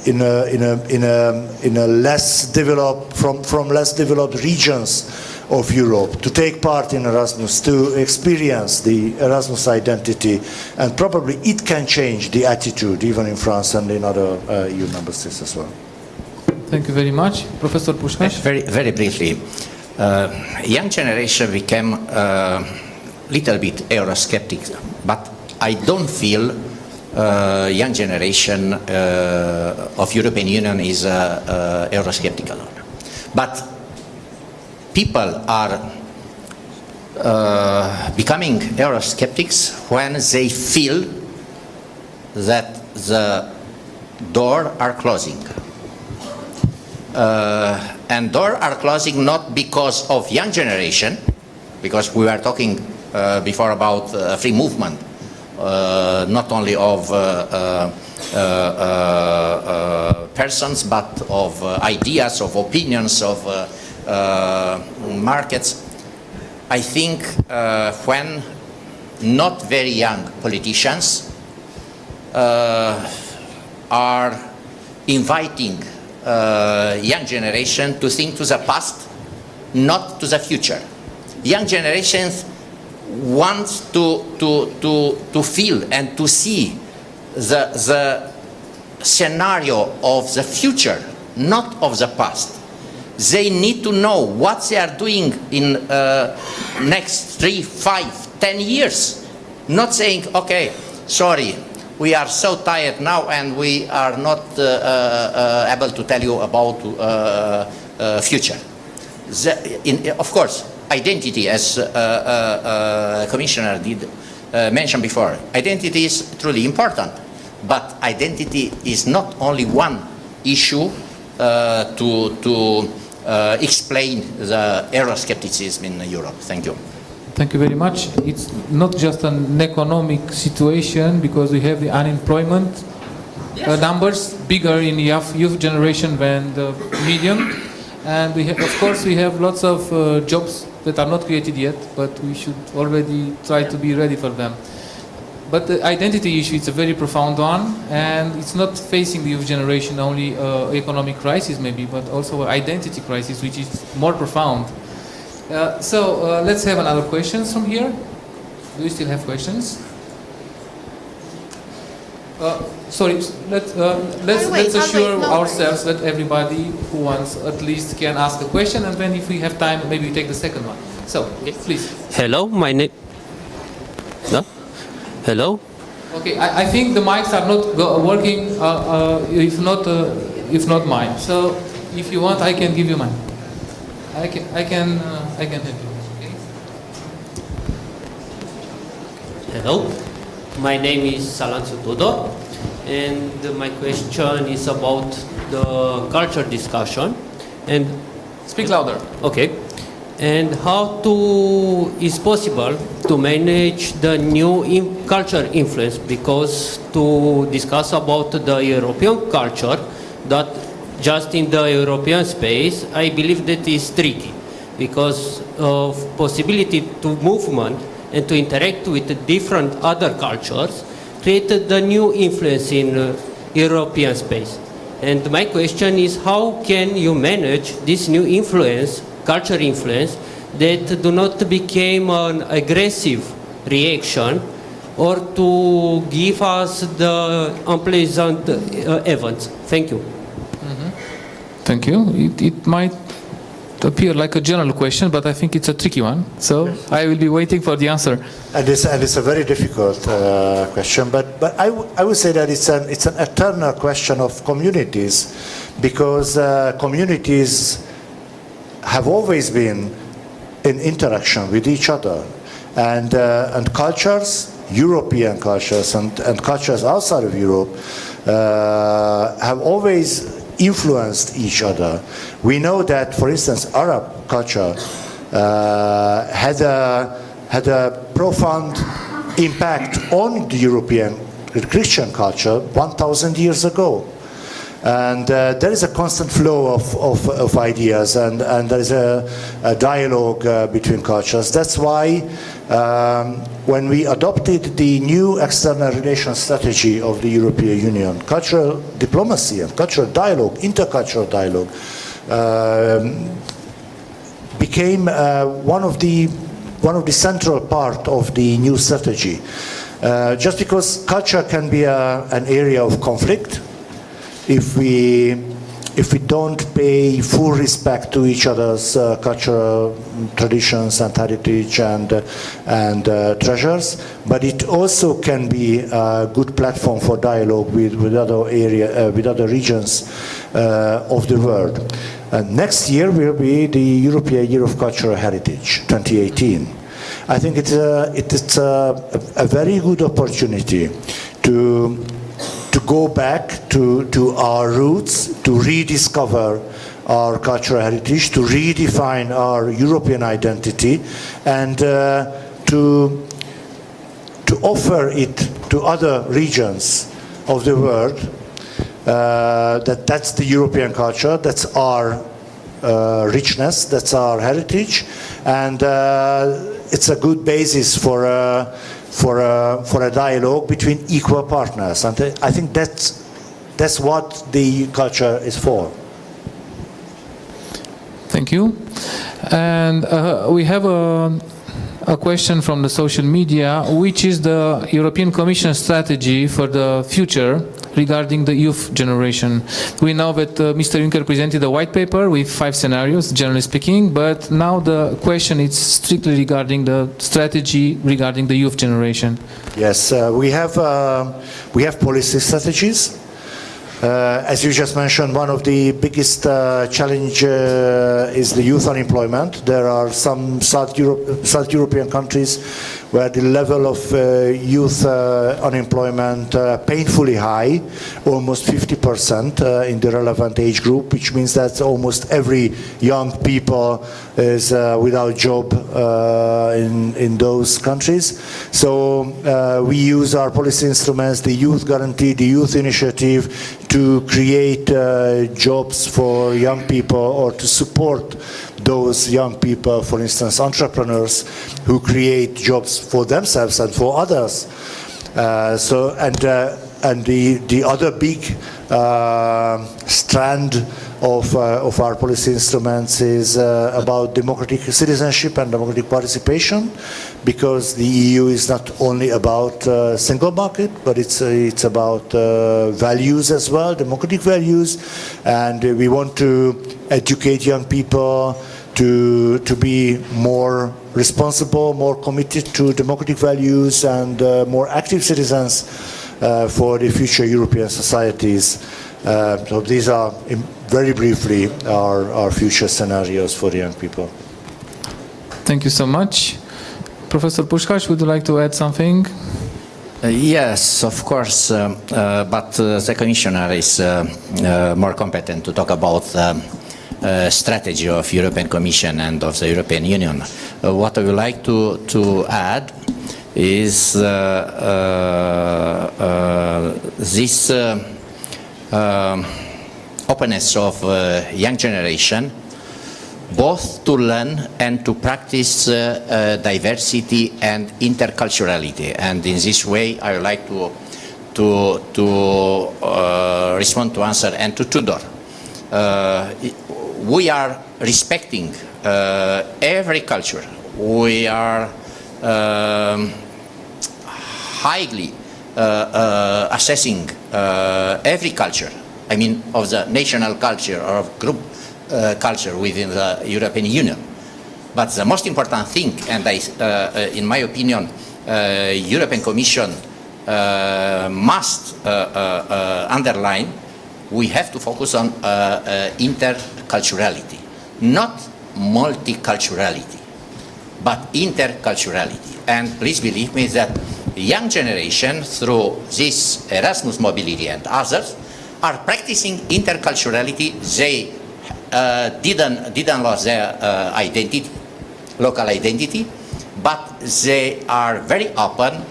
Speaker 10: in a less developed from less developed regions of Europe, to take part in Erasmus, to experience the Erasmus identity, and probably it can change the attitude even in France and in other EU member states as well.
Speaker 9: Thank you very much. Professor Puskás?
Speaker 11: Very briefly. Young generation became a little bit Eurosceptic, but I don't feel young generation of European Union is Eurosceptical. But people are becoming Eurosceptics when they feel that the doors are closing. And doors are closing not because of young generation, because we were talking before about free movement not only of persons, but of ideas, of opinions, of markets. I think when not very young politicians are inviting young generation to think to the past, not to the future. Young generations want to feel and to see the scenario of the future, not of the past. They need to know what they are doing in next 3, 5, 10 years. Not saying, okay, sorry, we are so tired now and we are not able to tell you about future. Of course, identity, as Commissioner did mention before, identity is truly important, but identity is not only one issue to explain the Euroscepticism in Europe. Thank you.
Speaker 9: Thank you very much. It's not just an economic situation, because we have the unemployment numbers bigger in youth generation than the medium, and we have, of course, we have lots of jobs that are not created yet, but we should already try to be ready for them. But the identity issue is a very profound one, and it's not facing the youth generation only economic crisis maybe, but also an identity crisis, which is more profound. So let's have another questions from here. Do you still have questions? Sorry, let's assure ourselves that everybody who wants at least can ask a question, and then if we have time, maybe we take the second one. So, please.
Speaker 17: Hello, my name. No? Hello.
Speaker 9: Okay, I think the mics are not working. If not mine. So, if you want, I can give you mine. I can help you. Okay?
Speaker 17: Hello. My name is Salansu Tudor, and my question is about the culture discussion. And
Speaker 9: speak louder.
Speaker 17: Okay. And how is possible to manage the new culture influence? Because to discuss about the European culture, that just in the European space, I believe that is tricky, because of possibility to movement and to interact with different other cultures created the new influence in European space. And my question is, how can you manage this new influence, culture influence, that do not become an aggressive reaction or to give us the unpleasant events? Thank you.
Speaker 9: Thank you. It might appear like a general question, but I think it's a tricky one. So I will be waiting for the answer.
Speaker 10: And it's a very difficult question, but I would say that it's an eternal question of communities, because communities have always been in interaction with each other, and cultures, European cultures and cultures outside of Europe have always influenced each other. We know that, for instance, Arab culture had a profound impact on the European Christian culture 1,000 years ago. And there is a constant flow of ideas, and there is a dialogue between cultures. That's why when we adopted the new external relations strategy of the European Union, cultural diplomacy and cultural dialogue, intercultural dialogue, became one of the central part of the new strategy. Just because culture can be an area of conflict, if we don't pay full respect to each other's cultural traditions and heritage and treasures, but it also can be a good platform for dialogue with other regions of the world. Next year will be the European Year of Cultural Heritage, 2018. I think it's a very good opportunity to go back to our roots, to rediscover our cultural heritage, to redefine our European identity, and to to offer it to other regions of the world, that's the European culture, that's our richness, that's our heritage, and it's a good basis for a dialogue between equal partners. And I think that's what the culture is for.
Speaker 9: Thank you. And we have a question from the social media. Which is the European Commission strategy for the future regarding the youth generation? We know that Mr. Juncker presented a white paper with 5 scenarios, generally speaking, but now the question is strictly regarding the strategy regarding the youth generation.
Speaker 10: Yes, we have policy strategies. As you just mentioned, one of the biggest challenge is the youth unemployment. There are some South European countries where the level of youth unemployment painfully high, almost 50% in the relevant age group, which means that almost every young people is without job in those countries. So we use our policy instruments, the Youth Guarantee, the Youth Initiative, to create jobs for young people or to support those young people, for instance, entrepreneurs who create jobs for themselves and for others. And the other big strand of our policy instruments is about democratic citizenship and democratic participation, because the EU is not only about single market, but it's about values as well, democratic values, and we want to educate young people to be more responsible, more committed to democratic values, and more active citizens for the future European societies. So these are, very briefly, our future scenarios for the young people.
Speaker 9: Thank you so much. Professor Puskás, would you like to add something?
Speaker 11: Yes, of course, but the Commissioner is more competent to talk about strategy of European Commission and of the European Union. What I would like to add is this openness of young generation, both to learn and to practice diversity and interculturality. And in this way, I would like to respond to answer and to Tudor. We are respecting every culture. We are highly assessing every culture. I mean, of the national culture or of group culture within the European Union. But the most important thing, and in my opinion, European Commission must underline, we have to focus on interculturality, not multiculturality, but interculturality. And please believe me that the young generation, through this Erasmus mobility and others, are practicing interculturality. They didn't lose their identity, local identity, but they are very open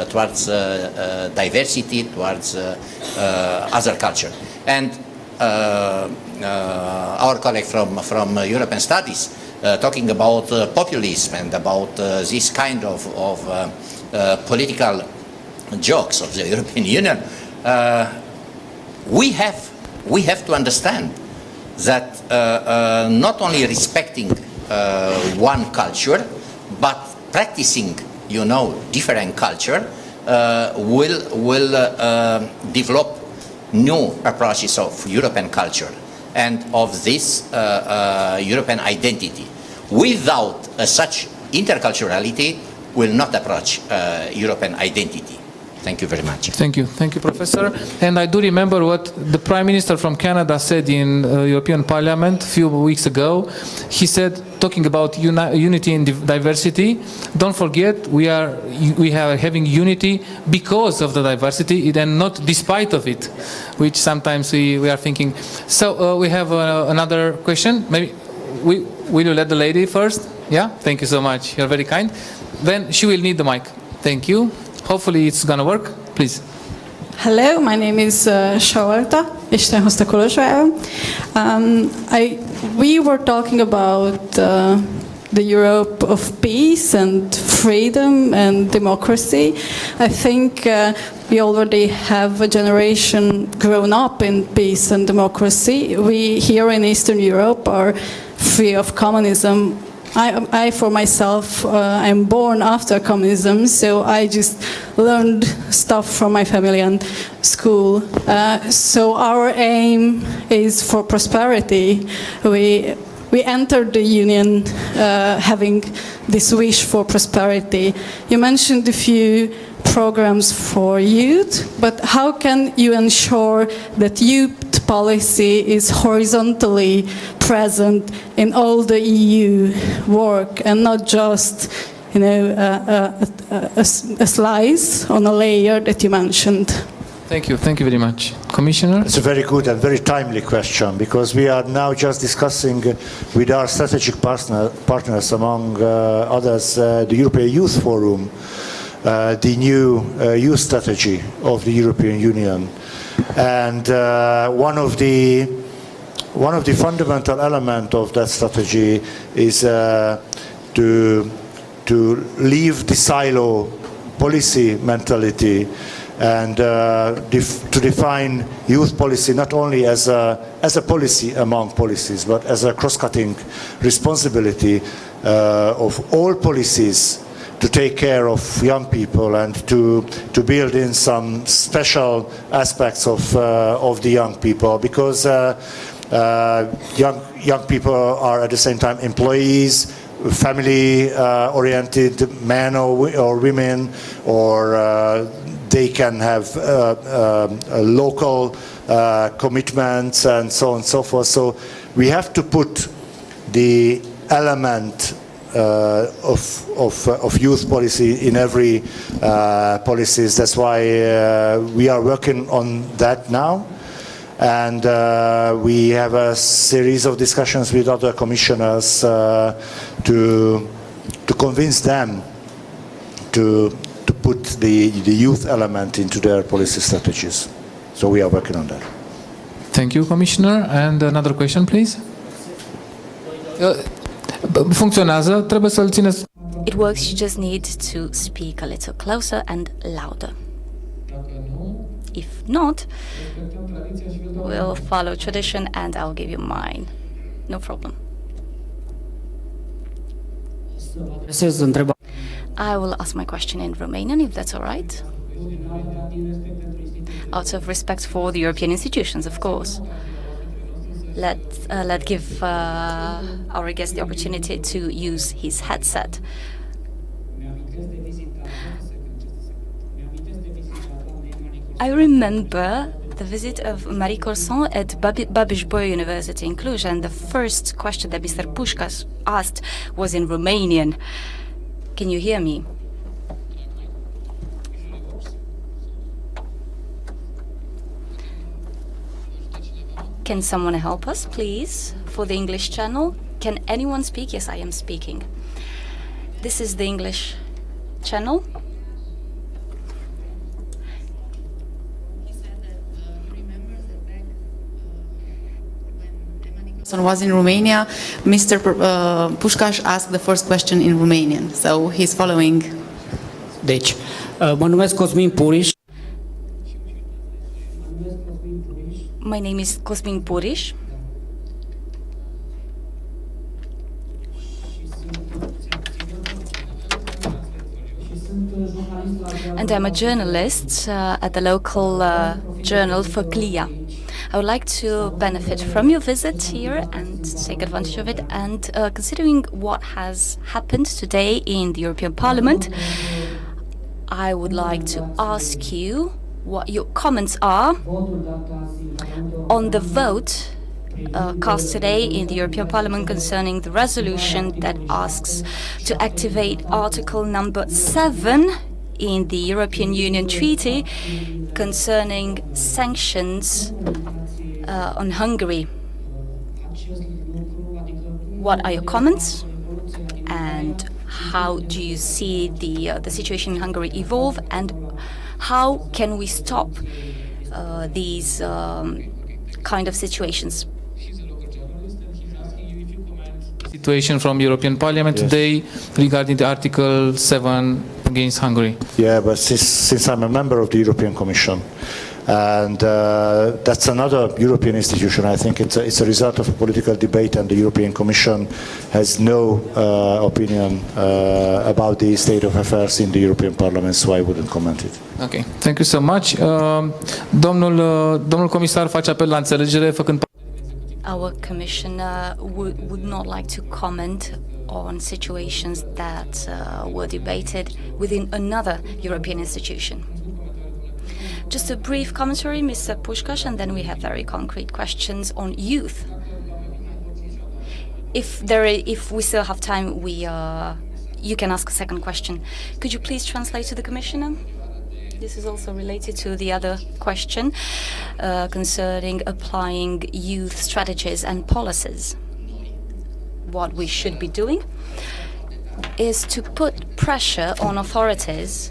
Speaker 11: towards diversity, towards other culture. And our colleague from European Studies talking about populism and about this kind of political jokes of the European Union, we have to understand that not only respecting one culture, but practicing, different culture will develop new approaches of European culture and of this European identity. Without such interculturality, will not approach European identity. Thank you very much.
Speaker 9: Thank you. Thank you, Professor. And I do remember what the Prime Minister from Canada said in European Parliament a few weeks ago. He said, talking about unity and diversity, don't forget we are having unity because of the diversity and not despite of it, which sometimes we are thinking. So we have another question. Maybe will you let the lady first? Yeah, thank you so much. You're very kind. Then she will need the mic. Thank you. Hopefully it's gonna work. Please.
Speaker 18: Hello, my name is Shawarta. Isten hozta Kolozsvára. We were talking about the Europe of peace and freedom and democracy. I think we already have a generation grown up in peace and democracy. We here in Eastern Europe are free of communism. I for myself, I'm born after communism, so I just learned stuff from my family and school. So our aim is for prosperity. We entered the Union having this wish for prosperity. You mentioned a few programs for youth, but how can you ensure that youth policy is horizontally present in all the EU work and not just, you know, a slice on a layer that you mentioned?
Speaker 9: Thank you very much. Commissioner?
Speaker 10: It's a very good and very timely question, because we are now just discussing with our strategic partners, among others, the European Youth Forum, the new youth strategy of the European Union. And one of the fundamental elements of that strategy is to leave the silo policy mentality and to define youth policy not only as a policy among policies, but as a cross-cutting responsibility of all policies to take care of young people and to build in some special aspects of the young people, because young people are at the same time employees, family-oriented men or women, or they can have local commitments and so on and so forth. So we have to put the element of youth policy in every policies. That's why we are working on that now, and we have a series of discussions with other commissioners to convince them to put the youth element into their policy strategies. So we are working on that.
Speaker 9: Thank you, Commissioner. And another question, please. Funcționează, trebuie să-l țineți.
Speaker 19: It works, you just need to speak a little closer and louder. If not, we'll follow tradition and I'll give you mine. No problem. I will ask my question in Romanian, if that's all right. Out of respect for the European institutions, of course. Let's give our guest the opportunity to use his headset. I remember the visit of Marie Corson at Babeș-Bolyai University in Cluj, and the first question that Mr. Pușcaș asked was in Romanian. Can you hear me? Can someone help us, please, for the English channel? Can anyone speak? Yes, I am speaking. This is the English channel.
Speaker 7: Was in Romania, Mr. Pușcaș asked the first question in Romanian, so he's following.
Speaker 20: Deci, mă numesc Cosmin Puriș.
Speaker 19: My name is Cosmin Puriș. And I'm a journalist at the local journal for Clia. I would like to benefit from your visit here and take advantage of it. And considering what has happened today in the European Parliament, I would like to ask you what your comments are on the vote cast today in the European Parliament concerning the resolution that asks to activate Article number 7 in the European Union Treaty concerning sanctions on Hungary. What are your comments? And and how do you see the situation in Hungary evolve, and how can we stop these kind of situations?
Speaker 9: Situation from European Parliament today regarding the Article 7 against Hungary.
Speaker 10: Yeah, but since I'm a member of the European Commission, and that's another European institution, I think it's a result of a political debate, and the European Commission has no opinion about the state of affairs in the European Parliament, so I wouldn't comment it.
Speaker 9: Okay, thank you so much. Domnul comisar face apel la înțelegere făcând.
Speaker 19: Our commissioner would not like to comment on situations that were debated within another European institution. Just a brief commentary, Mr. Puskás, and then we have very concrete questions on youth. If we still have time, you can ask a second question. Could you please translate to the commissioner? This is also related to the other question concerning applying youth strategies and policies. What we should be doing is to put pressure on authorities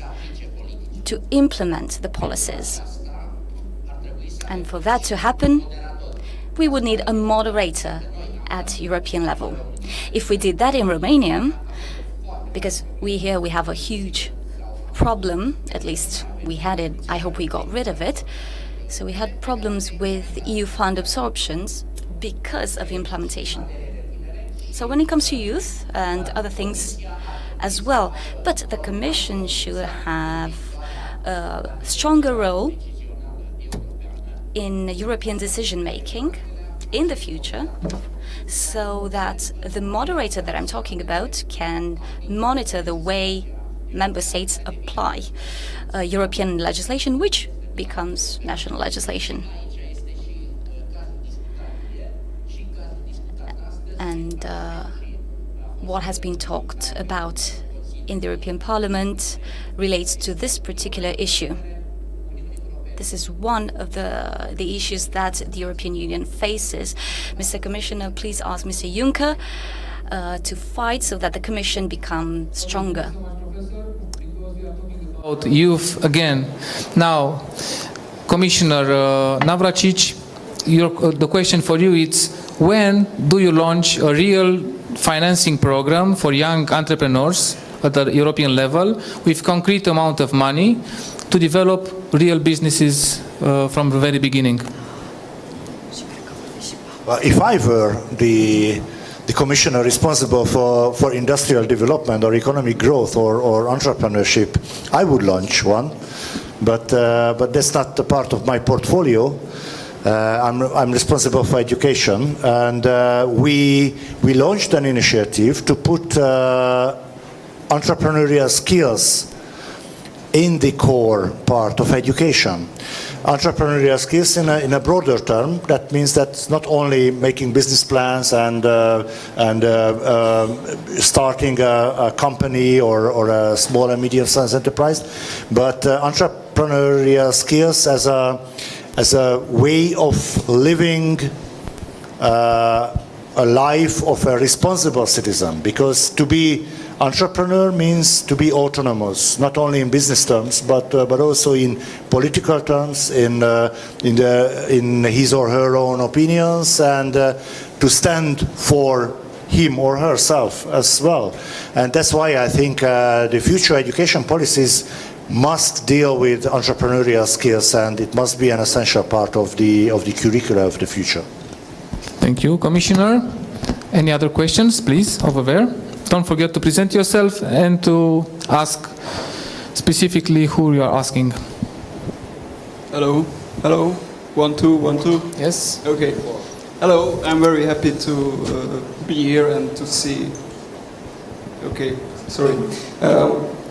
Speaker 19: to implement the policies. And for that to happen, we would need a moderator at European level. If we did that in Romania, because we have a huge problem, at least we had it, I hope we got rid of it. So we had problems with EU fund absorptions because of implementation. So when it comes to youth and other things as well, but the Commission should have a stronger role in European decision-making in the future, so that the moderator that I'm talking about can monitor the way member states apply European legislation, which becomes national legislation. And what has been talked about in the European Parliament relates to this particular issue. This is one of the issues that the European Union faces. Mr. Commissioner, please ask Mr. Juncker to fight so that the Commission becomes stronger.
Speaker 9: About youth again. Now, Commissioner Navracsics, the question for you is, when do you launch a real financing program for young entrepreneurs at the European level with concrete amount of money to develop real businesses from the very beginning?
Speaker 10: Well, if I were the commissioner responsible for industrial development or economic growth or entrepreneurship, I would launch one, but that's not the part of my portfolio. I'm responsible for education, and we launched an initiative to put entrepreneurial skills in the core part of education. Entrepreneurial skills in a broader term, that means that not only making business plans and starting a company or a small and medium-sized enterprise, but entrepreneurial skills as a way of living a life of a responsible citizen, because to be entrepreneur means to be autonomous, not only in business terms, but also in political terms, in his or her own opinions, and to stand for him or herself as well. And that's why I think the future education policies must deal with entrepreneurial skills, and it must be an essential part of the curricula of the future.
Speaker 9: Thank you, Commissioner. Any other questions, please, over there? Don't forget to present yourself and to ask specifically who you are asking.
Speaker 21: Hello, hello, 1 2 1 2.
Speaker 9: Yes.
Speaker 21: Okay. Hello, I'm very happy to be here and to see. Okay, sorry.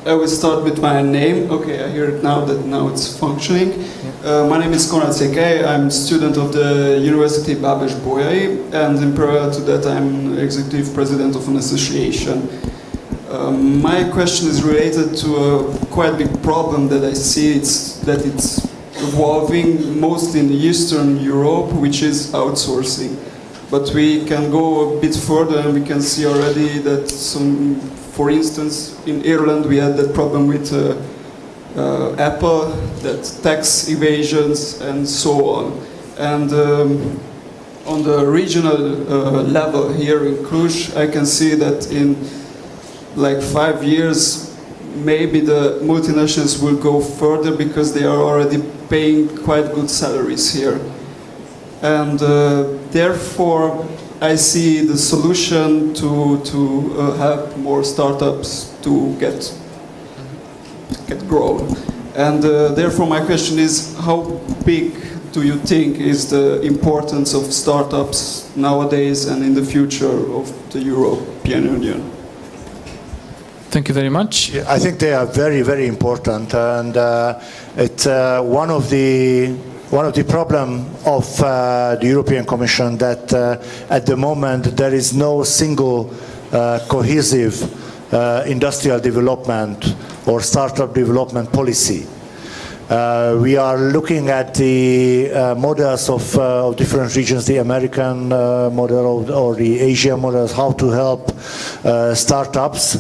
Speaker 21: I will start with my name. Okay, I hear it now that now it's functioning. My name is Konrad Székely. I'm a student of the University Babes-Bolyai, and in parallel to that I'm executive president of an association. My question is related to a quite big problem that I see. It's evolving mostly in Eastern Europe, which is outsourcing. But we can go a bit further and we can see already that some for instance, in Ireland we had that problem with Apple, that tax evasions and so on. And on the regional level here in Cluj, I can see that in like 5 years, maybe the multinationals will go further because they are already paying quite good salaries here. And therefore, I see the solution to have more startups to get grown. And therefore, my question is, how big do you think is the importance of startups nowadays and in the future of the European Union?
Speaker 9: Thank you very much.
Speaker 10: I think they are very, very important, and it's one of the problem of the European Commission that at the moment there is no single cohesive industrial development or startup development policy. We are looking at the models of different regions, the American model or the Asian models, how to help startups.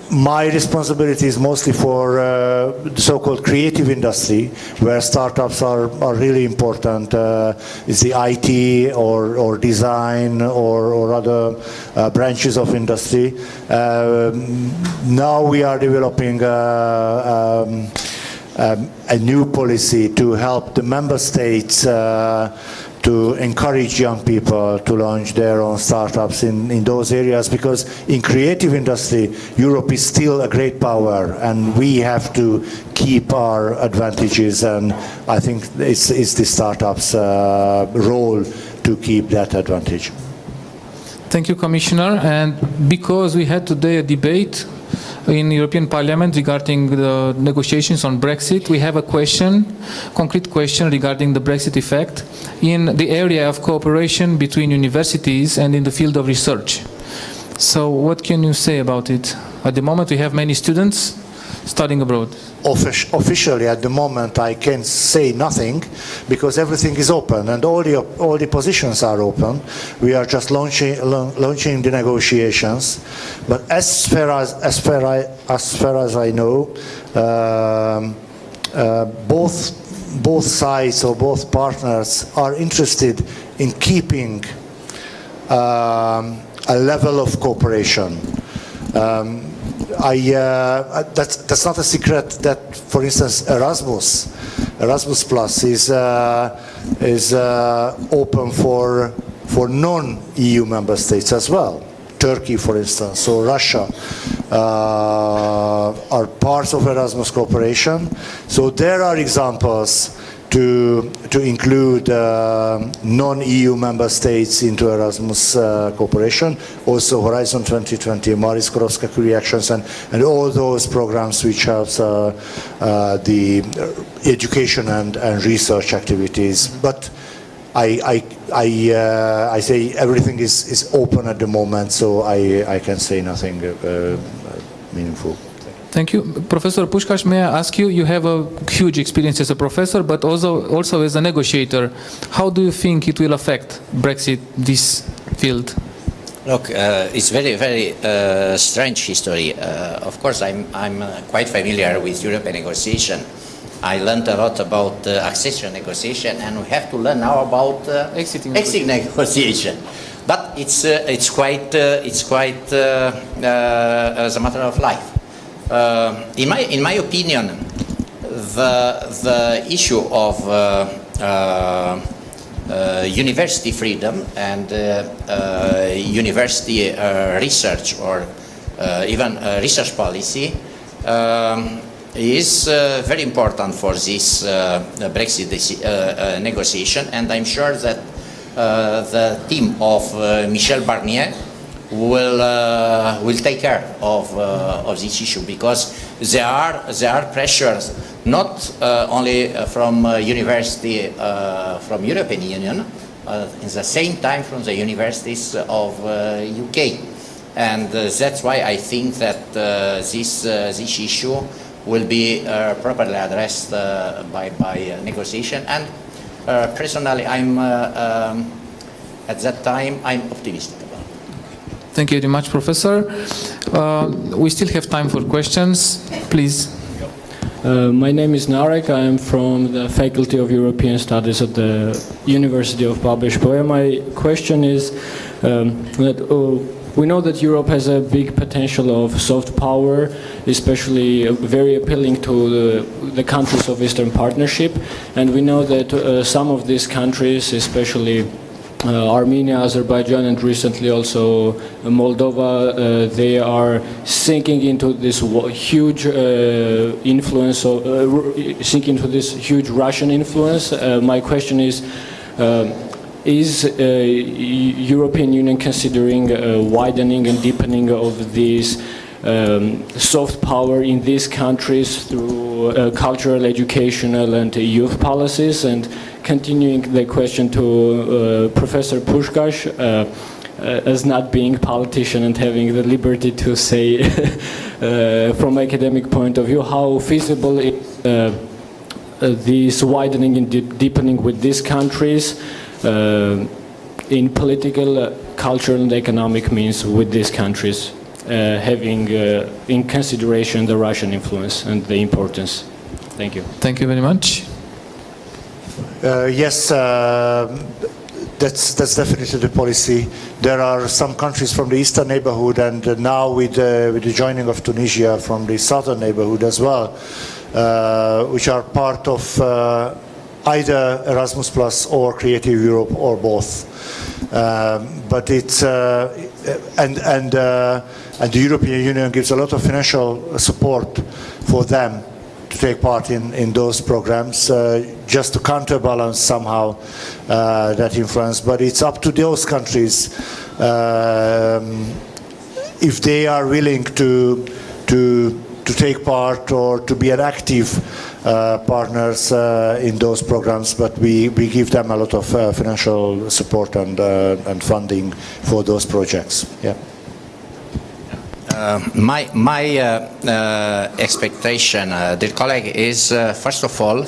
Speaker 10: My responsibility is mostly for the so-called creative industry, where startups are really important. It's the IT or design or other branches of industry. Now we are developing a new policy to help the member states to encourage young people to launch their own startups in those areas, because in creative industry Europe is still a great power and we have to keep our advantages, and I think it's the startups' role to keep that advantage.
Speaker 9: Thank you, Commissioner. And because we had today a debate in European Parliament regarding the negotiations on Brexit, we have a concrete question regarding the Brexit effect in the area of cooperation between universities and in the field of research. So what can you say about it? At the moment we have many students studying abroad.
Speaker 10: Officially at the moment I can say nothing, because everything is open and all the positions are open. We are just launching the negotiations, but as far as I know, both sides or both partners are interested in keeping a level of cooperation. That's not a secret that, for instance, Erasmus Plus is open for non-EU member states as well. Turkey, for instance, or Russia are parts of Erasmus cooperation. So there are examples to include non-EU member states into Erasmus cooperation, also Horizon 2020, Marie Skłodowska-Curie actions, and all those programs which helps the education and research activities. But I say everything is open at the moment, so I can say nothing meaningful.
Speaker 9: Thank you. Professor Puskás, may I ask you, you have a huge experience as a professor, but also as a negotiator. How do you think it will affect Brexit, this field?
Speaker 11: Look, it's very, very strange history. Of course, I'm quite familiar with European negotiation. I learned a lot about accession negotiation, and we have to learn now about exit negotiation. But it's quite as a matter of life. In my opinion, the issue of university freedom and university research or even research policy is very important for this Brexit negotiation, and I'm sure that the team of Michel Barnier will take care of this issue, because there are pressures not only from university from European Union, in the same time from the universities of UK, and that's why I think that this issue will be properly addressed by negotiation. And personally, at that time I'm optimistic.
Speaker 9: Thank you very much, Professor. We still have time for questions. Please.
Speaker 1: My name is Narek. I am from the Faculty of European Studies at the University of Pablo. My question is that we know that Europe has a big potential of soft power, especially very appealing to the countries of Eastern Partnership. And we know that some of these countries, especially Armenia, Azerbaijan, and recently also Moldova, they are sinking into this huge influence, sinking into this huge Russian influence. My question is European Union considering widening and deepening of these soft power in these countries through cultural, educational, and youth policies? And continuing the question to Professor Puskás, as not being a politician and having the liberty to say from academic point of view, how feasible is this widening and deepening with these countries in political, cultural, and economic means with these countries, having in consideration the Russian influence and the importance? Thank you.
Speaker 9: Thank you very much.
Speaker 10: Yes, that's definitely the policy. There are some countries from the eastern neighborhood, and now with the joining of Tunisia from the southern neighborhood as well, which are part of either Erasmus Plus or Creative Europe or both. But it's and the European Union gives a lot of financial support for them to take part in those programs, just to counterbalance somehow that influence. But it's up to those countries if they are willing to take part or to be an active partners in those programs. But we give them a lot of financial support and funding for those projects. Yeah.
Speaker 11: My expectation, dear colleague, is first of all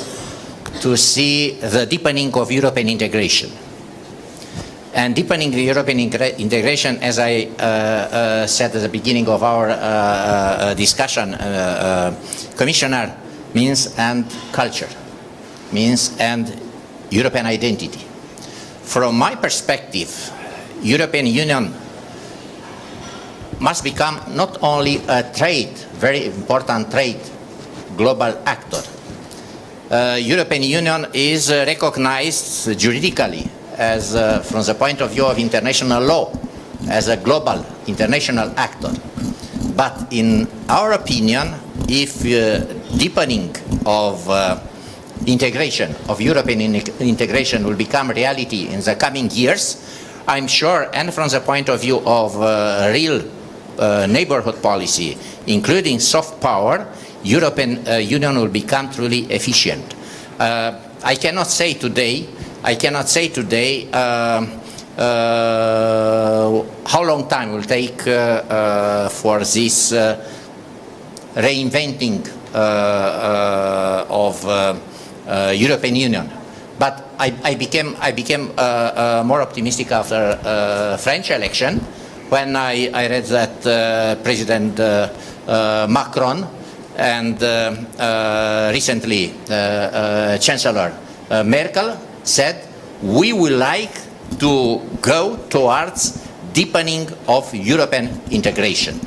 Speaker 11: to see the deepening of European integration. And deepening the European integration, as I said at the beginning of our discussion, Commissioner, means and culture, means and European identity. From my perspective, European Union must become not only a trade, very important trade, global actor. European Union is recognized juridically as, from the point of view of international law, as a global international actor. But in our opinion, if deepening of integration, of European integration will become reality in the coming years, I'm sure, and from the point of view of real neighborhood policy, including soft power, European Union will become truly efficient. I cannot say today how long time will take for this reinventing of European Union. But I became more optimistic after French election, when I read that President Macron and recently Chancellor Merkel said, we would like to go towards deepening of European integration.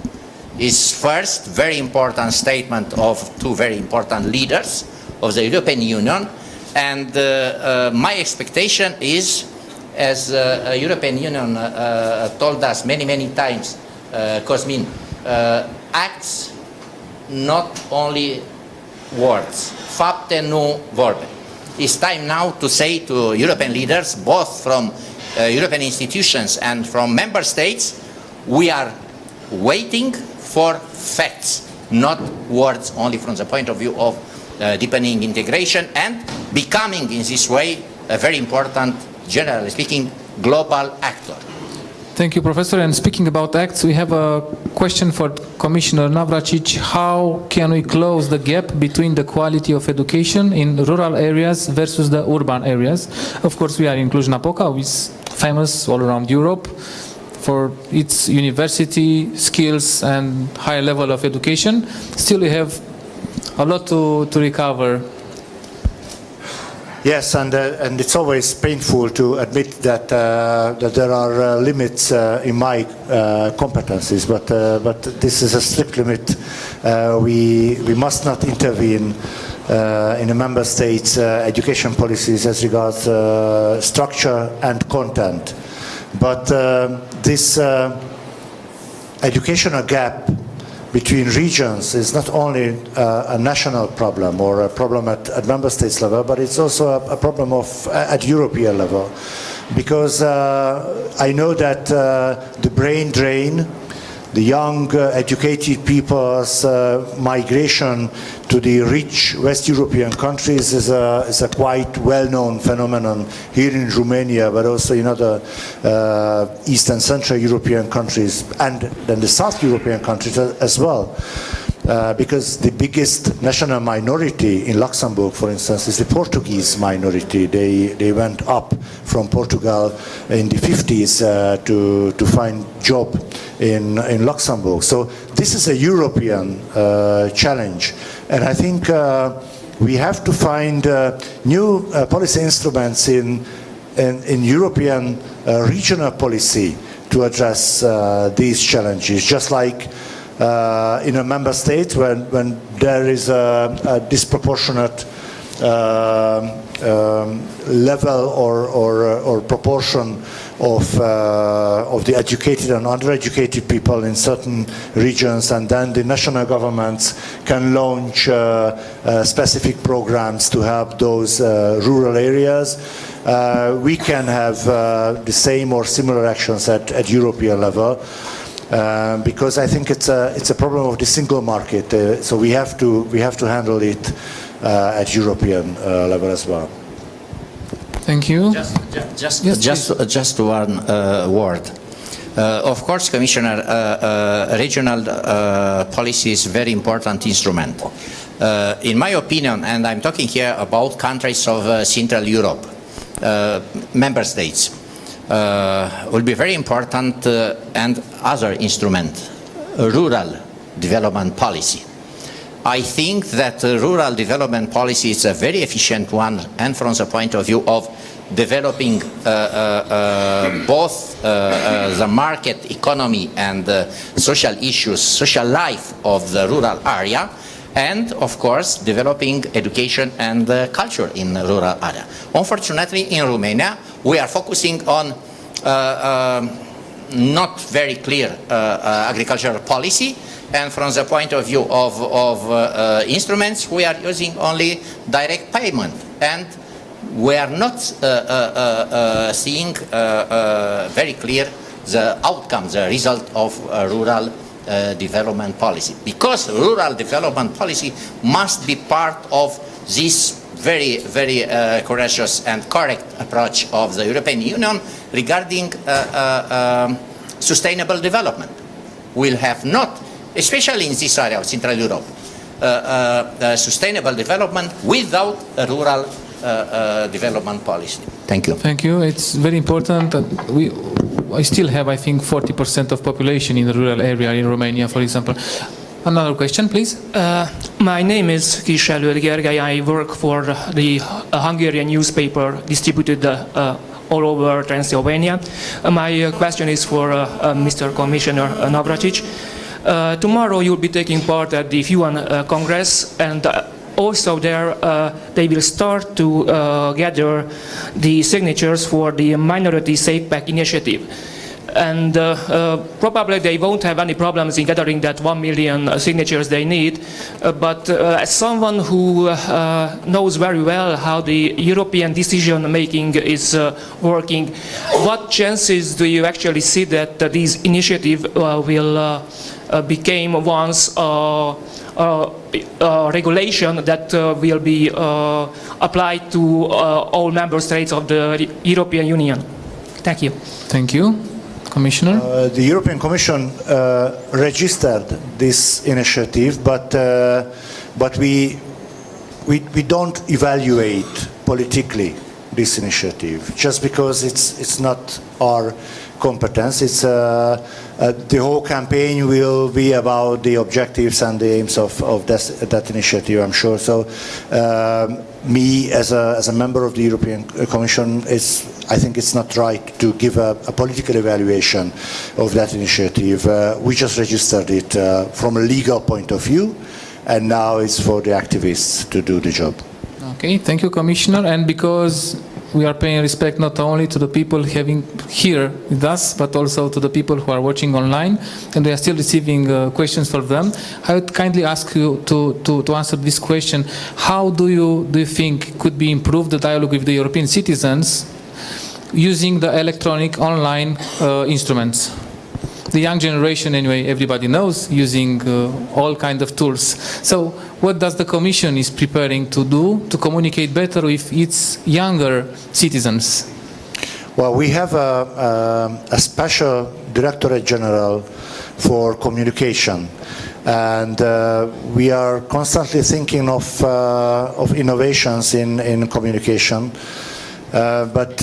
Speaker 11: Is first very important statement of two very important leaders of the European Union, and my expectation is, as European Union told us many times, Cosmin, acts, not only words. Fapte, nu vorbe. It's time now to say to European leaders, both from European institutions and from member states, we are waiting for facts, not words only from the point of view of deepening integration and becoming in this way a very important, generally speaking, global actor.
Speaker 9: Thank you, Professor. And speaking about acts, we have a question for Commissioner Navracsics. How can we close the gap between the quality of education in rural areas versus the urban areas? Of course, we are in Cluj-Napoca, which is famous all around Europe for its university skills and high level of education, still we have a lot to recover.
Speaker 10: Yes, and it's always painful to admit that that there are limits in my competencies, but this is a strict limit. We must not intervene in the member states' education policies as regards structure and content. But this educational gap between regions is not only a national problem or a problem at member states level, but it's also a problem at European level. Because I know that the brain drain, the young educated people's migration to the rich West European countries is a quite well-known phenomenon here in Romania, but also in other East and Central European countries, and then the South European countries as well. Because the biggest national minority in Luxembourg, for instance, is the Portuguese minority. They went up from Portugal in the 50s to find job in Luxembourg. So this is a European challenge, and I think we have to find new policy instruments in European regional policy to address these challenges, just like in a member state when there is a disproportionate level or proportion of the educated and undereducated people in certain regions, and then the national governments can launch specific programs to help those rural areas. We can have the same or similar actions at European level. Because I think it's a problem of the single market, so we have to handle it at European level as well.
Speaker 9: Thank you.
Speaker 11: Just one word. Of course, Commissioner, regional policy is a very important instrument. In my opinion, and I'm talking here about countries of Central Europe, member states, will be very important, and other instrument, rural development policy. I think that rural development policy is a very efficient one, and from the point of view of developing both the market economy and social issues, social life of the rural area, and of course developing education and culture in the rural area. Unfortunately, in Romania, we are focusing on not very clear agricultural policy, and from the point of view of instruments, we are using only direct payment, and we are not seeing very clear the outcome, the result of rural development policy. Because rural development policy must be part of this very, very courageous and correct approach of the European Union regarding sustainable development. We'll have not, especially in this area of Central Europe, sustainable development without a rural development policy. Thank you.
Speaker 9: Thank you. It's very important. I still have, I think, 40% of population in the rural area in Romania, for example. Another question, please.
Speaker 4: My name is Kiselő Gergely. I work for the Hungarian newspaper distributed all over Transylvania. My question is for Mr. Commissioner Navracsics. Tomorrow you'll be taking part at the UN Congress, and also there they will start to gather the signatures for the Minority Safe Pack initiative. And probably they won't have any problems in gathering that 1 million signatures they need, but as someone who knows very well how the European decision making is working, what chances do you actually see that this initiative will become once regulation that will be applied to all member states of the European Union? Thank you.
Speaker 9: Thank you. Commissioner?
Speaker 10: The European Commission registered this initiative, but we don't evaluate politically this initiative just because it's not our competence. It's the whole campaign will be about the objectives and the aims of that initiative, I'm sure. So me as a member of the European Commission, I think it's not right to give a political evaluation of that initiative. We just registered it from a legal point of view, and now it's for the activists to do the job.
Speaker 9: Okay, thank you, Commissioner. And because we are paying respect not only to the people having here with us, but also to the people who are watching online, and we are still receiving questions for them, I would kindly ask you to answer this question. How do you think could be improved the dialogue with the European citizens using the electronic online instruments? The young generation, anyway, everybody knows, using all kinds of tools. So what does the Commission is preparing to do to communicate better with its younger citizens?
Speaker 10: Well, we have a special Directorate General for communication, and we are constantly thinking of innovations in communication. But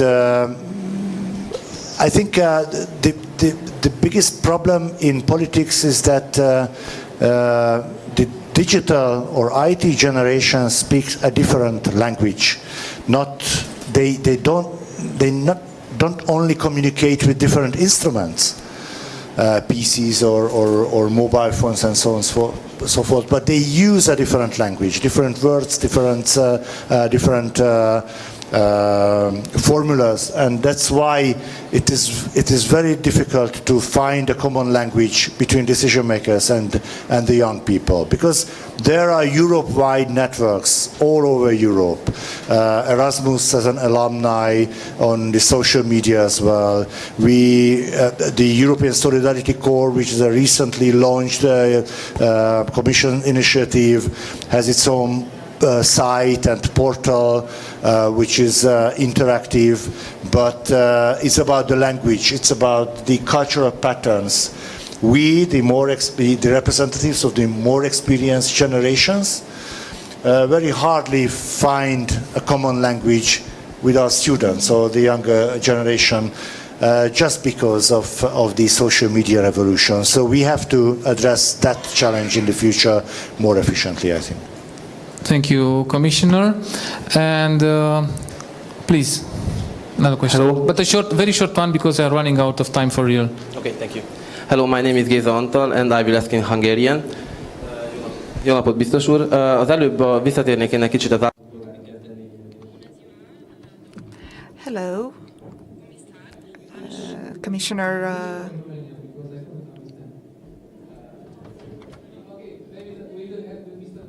Speaker 10: I think the biggest problem in politics is that the digital or IT generation speaks a different language. They don't only communicate with different instruments, PCs or mobile phones and so on so forth, but they use a different language, different words, different formulas, and that's why it is very difficult to find a common language between decision makers and the young people, because there are Europe-wide networks all over Europe. Erasmus as an alumni on the social media as well. The European Solidarity Corps, which is a recently launched Commission initiative, has its own site and portal, which is interactive, but it's about the language, it's about the cultural patterns. We, the representatives of the more experienced generations, very hardly find a common language with our students or the younger generation, just because of the social media revolution. So we have to address that challenge in the future more efficiently, I think.
Speaker 9: Thank you, Commissioner. And please, another question. Hello. But very short one, because we are running out of time for real.
Speaker 5: Okay, thank you. Hello, my name is Géza Antal, and I will ask in Hungarian. Jó napot, biztos úr. Az előbb visszatérnék én egy kicsit az...
Speaker 2: Hello, Commissioner.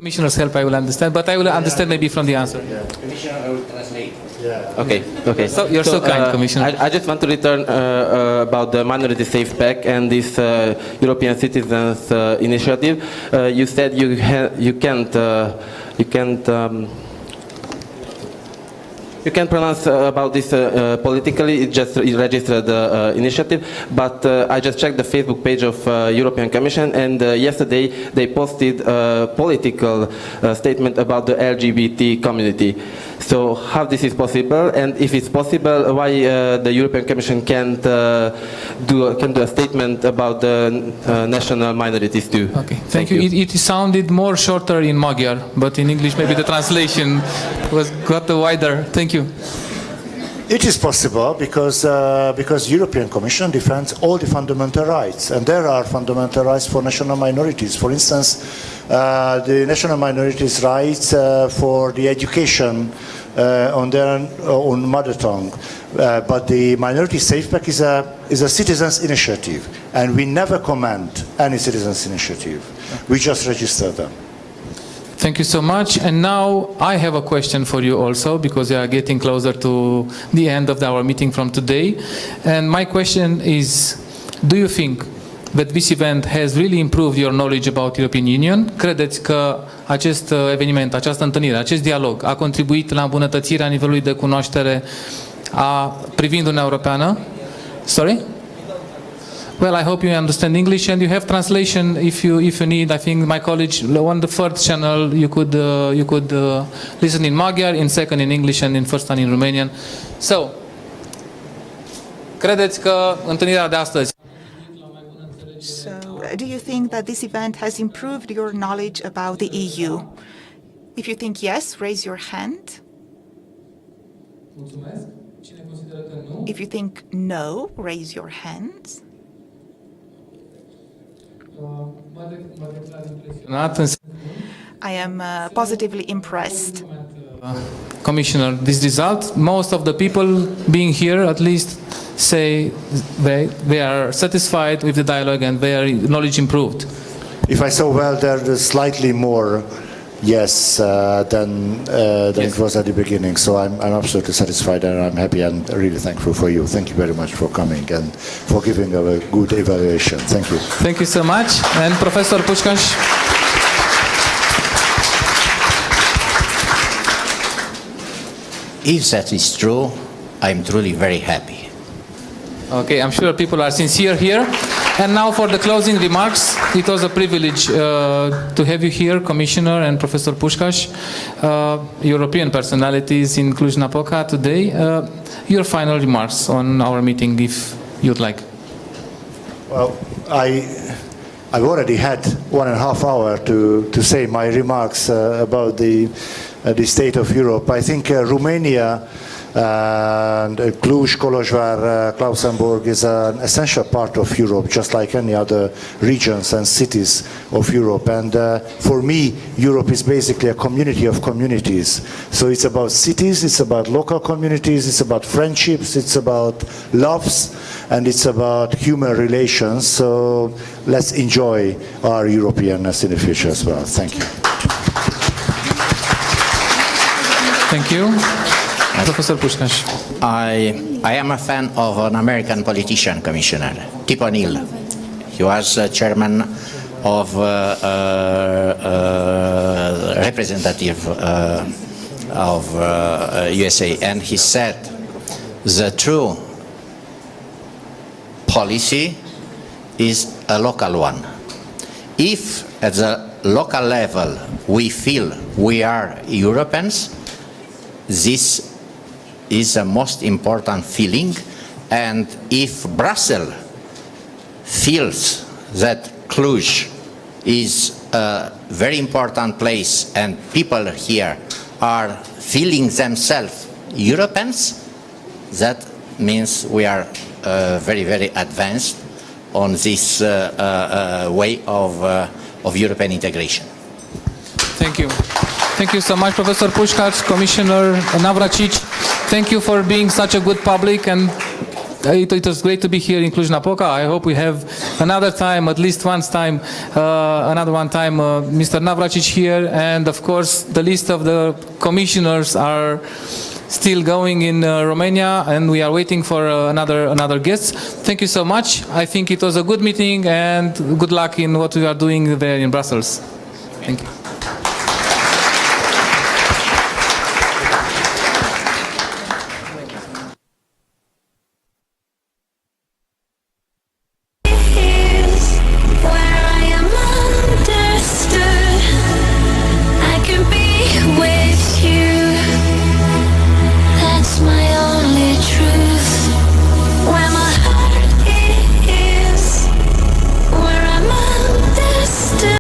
Speaker 9: Commissioner's help, I will understand, but I will understand maybe from the answer.
Speaker 5: Yeah. Commissioner, I will translate. Yeah. Okay.
Speaker 9: So you're so kind, Commissioner.
Speaker 5: I just want to return about the Minority Safe Pack and this European Citizens Initiative. You said you can't pronounce about this politically, it just registered the initiative, but I just checked the Facebook page of European Commission, and yesterday they posted a political statement about the LGBT community. So how this is possible, and if it's possible, why the European Commission can't do a statement about the national minorities too?
Speaker 9: Okay, thank you. It sounded more shorter in Magyar, but in English maybe the translation got wider. Thank you.
Speaker 10: It is possible because European Commission defends all the fundamental rights, and there are fundamental rights for national minorities. For instance, the national minorities' rights for the education on their own mother tongue. But the Minority Safe Pack is a citizens' initiative, and we never comment any citizens' initiative. We just register them.
Speaker 9: Thank you so much. And now I have a question for you also, because we are getting closer to the end of our meeting from today. And my question is, do you think that this event has really improved your knowledge about European Union? Credeți că acest eveniment, această întâlnire, acest dialog a contribuit la îmbunătățirea nivelului de cunoaștere privind Uniunea Europeană? Sorry? Well, I hope you understand English, and you have translation if you need. I think my colleague on the first channel you could listen in Magyar, in second in English, and in first one in Romanian. So Credeți că întâlnirea de astăzi
Speaker 2: So, do you think that this event has improved your knowledge about the EU? If you think yes, raise your hand. If you think no, raise your hands. I am positively impressed.
Speaker 9: Commissioner, this result, most of the people being here at least say they are satisfied with the dialogue and their knowledge improved.
Speaker 10: If I saw well, there's slightly more yes than it was at the beginning. So I'm absolutely satisfied and I'm happy and really thankful for you. Thank you very much for coming and for giving a good evaluation. Thank you.
Speaker 9: Thank you so much. And Professor Puskás.
Speaker 11: If that is true, I'm truly very happy.
Speaker 9: Okay, I'm sure people are sincere here. And now for the closing remarks, it was a privilege to have you here, Commissioner and Professor Puskás, European personalities in Cluj-Napoca today. Your final remarks on our meeting, if you'd like.
Speaker 10: Well, I've already had 1.5 hours to say my remarks about the state of Europe. I think Romania and Cluj, Kolozsvár, Klausenburg is an essential part of Europe, just like any other regions and cities of Europe. And for me, Europe is basically a community of communities. So it's about cities, it's about local communities, it's about friendships, it's about loves, and it's about human relations. So let's enjoy our Europeanness in the future as well. Thank you.
Speaker 9: Thank you. Professor Puskás.
Speaker 11: I am a fan of an American politician, Commissioner, Tibor Navracsics. He was chairman of representative of USA, and he said the true policy is a local one. If at the local level we feel we are Europeans, this is the most important feeling, and if Brussels feels that Cluj is a very important place and people here are feeling themselves Europeans, that means we are very, very advanced on this way of European integration.
Speaker 9: Thank you. Thank you so much, Professor Puskás, Commissioner Navracsics. Thank you for being such a good public, and it was great to be here in Cluj-Napoca. I hope we have another time, at least another one time, Mr. Navracsics here, and of course the list of the commissioners are still going in Romania, and we are waiting for another guest. Thank you so much. I think it was a good meeting, and good luck in what we are doing there in Brussels. Thank you.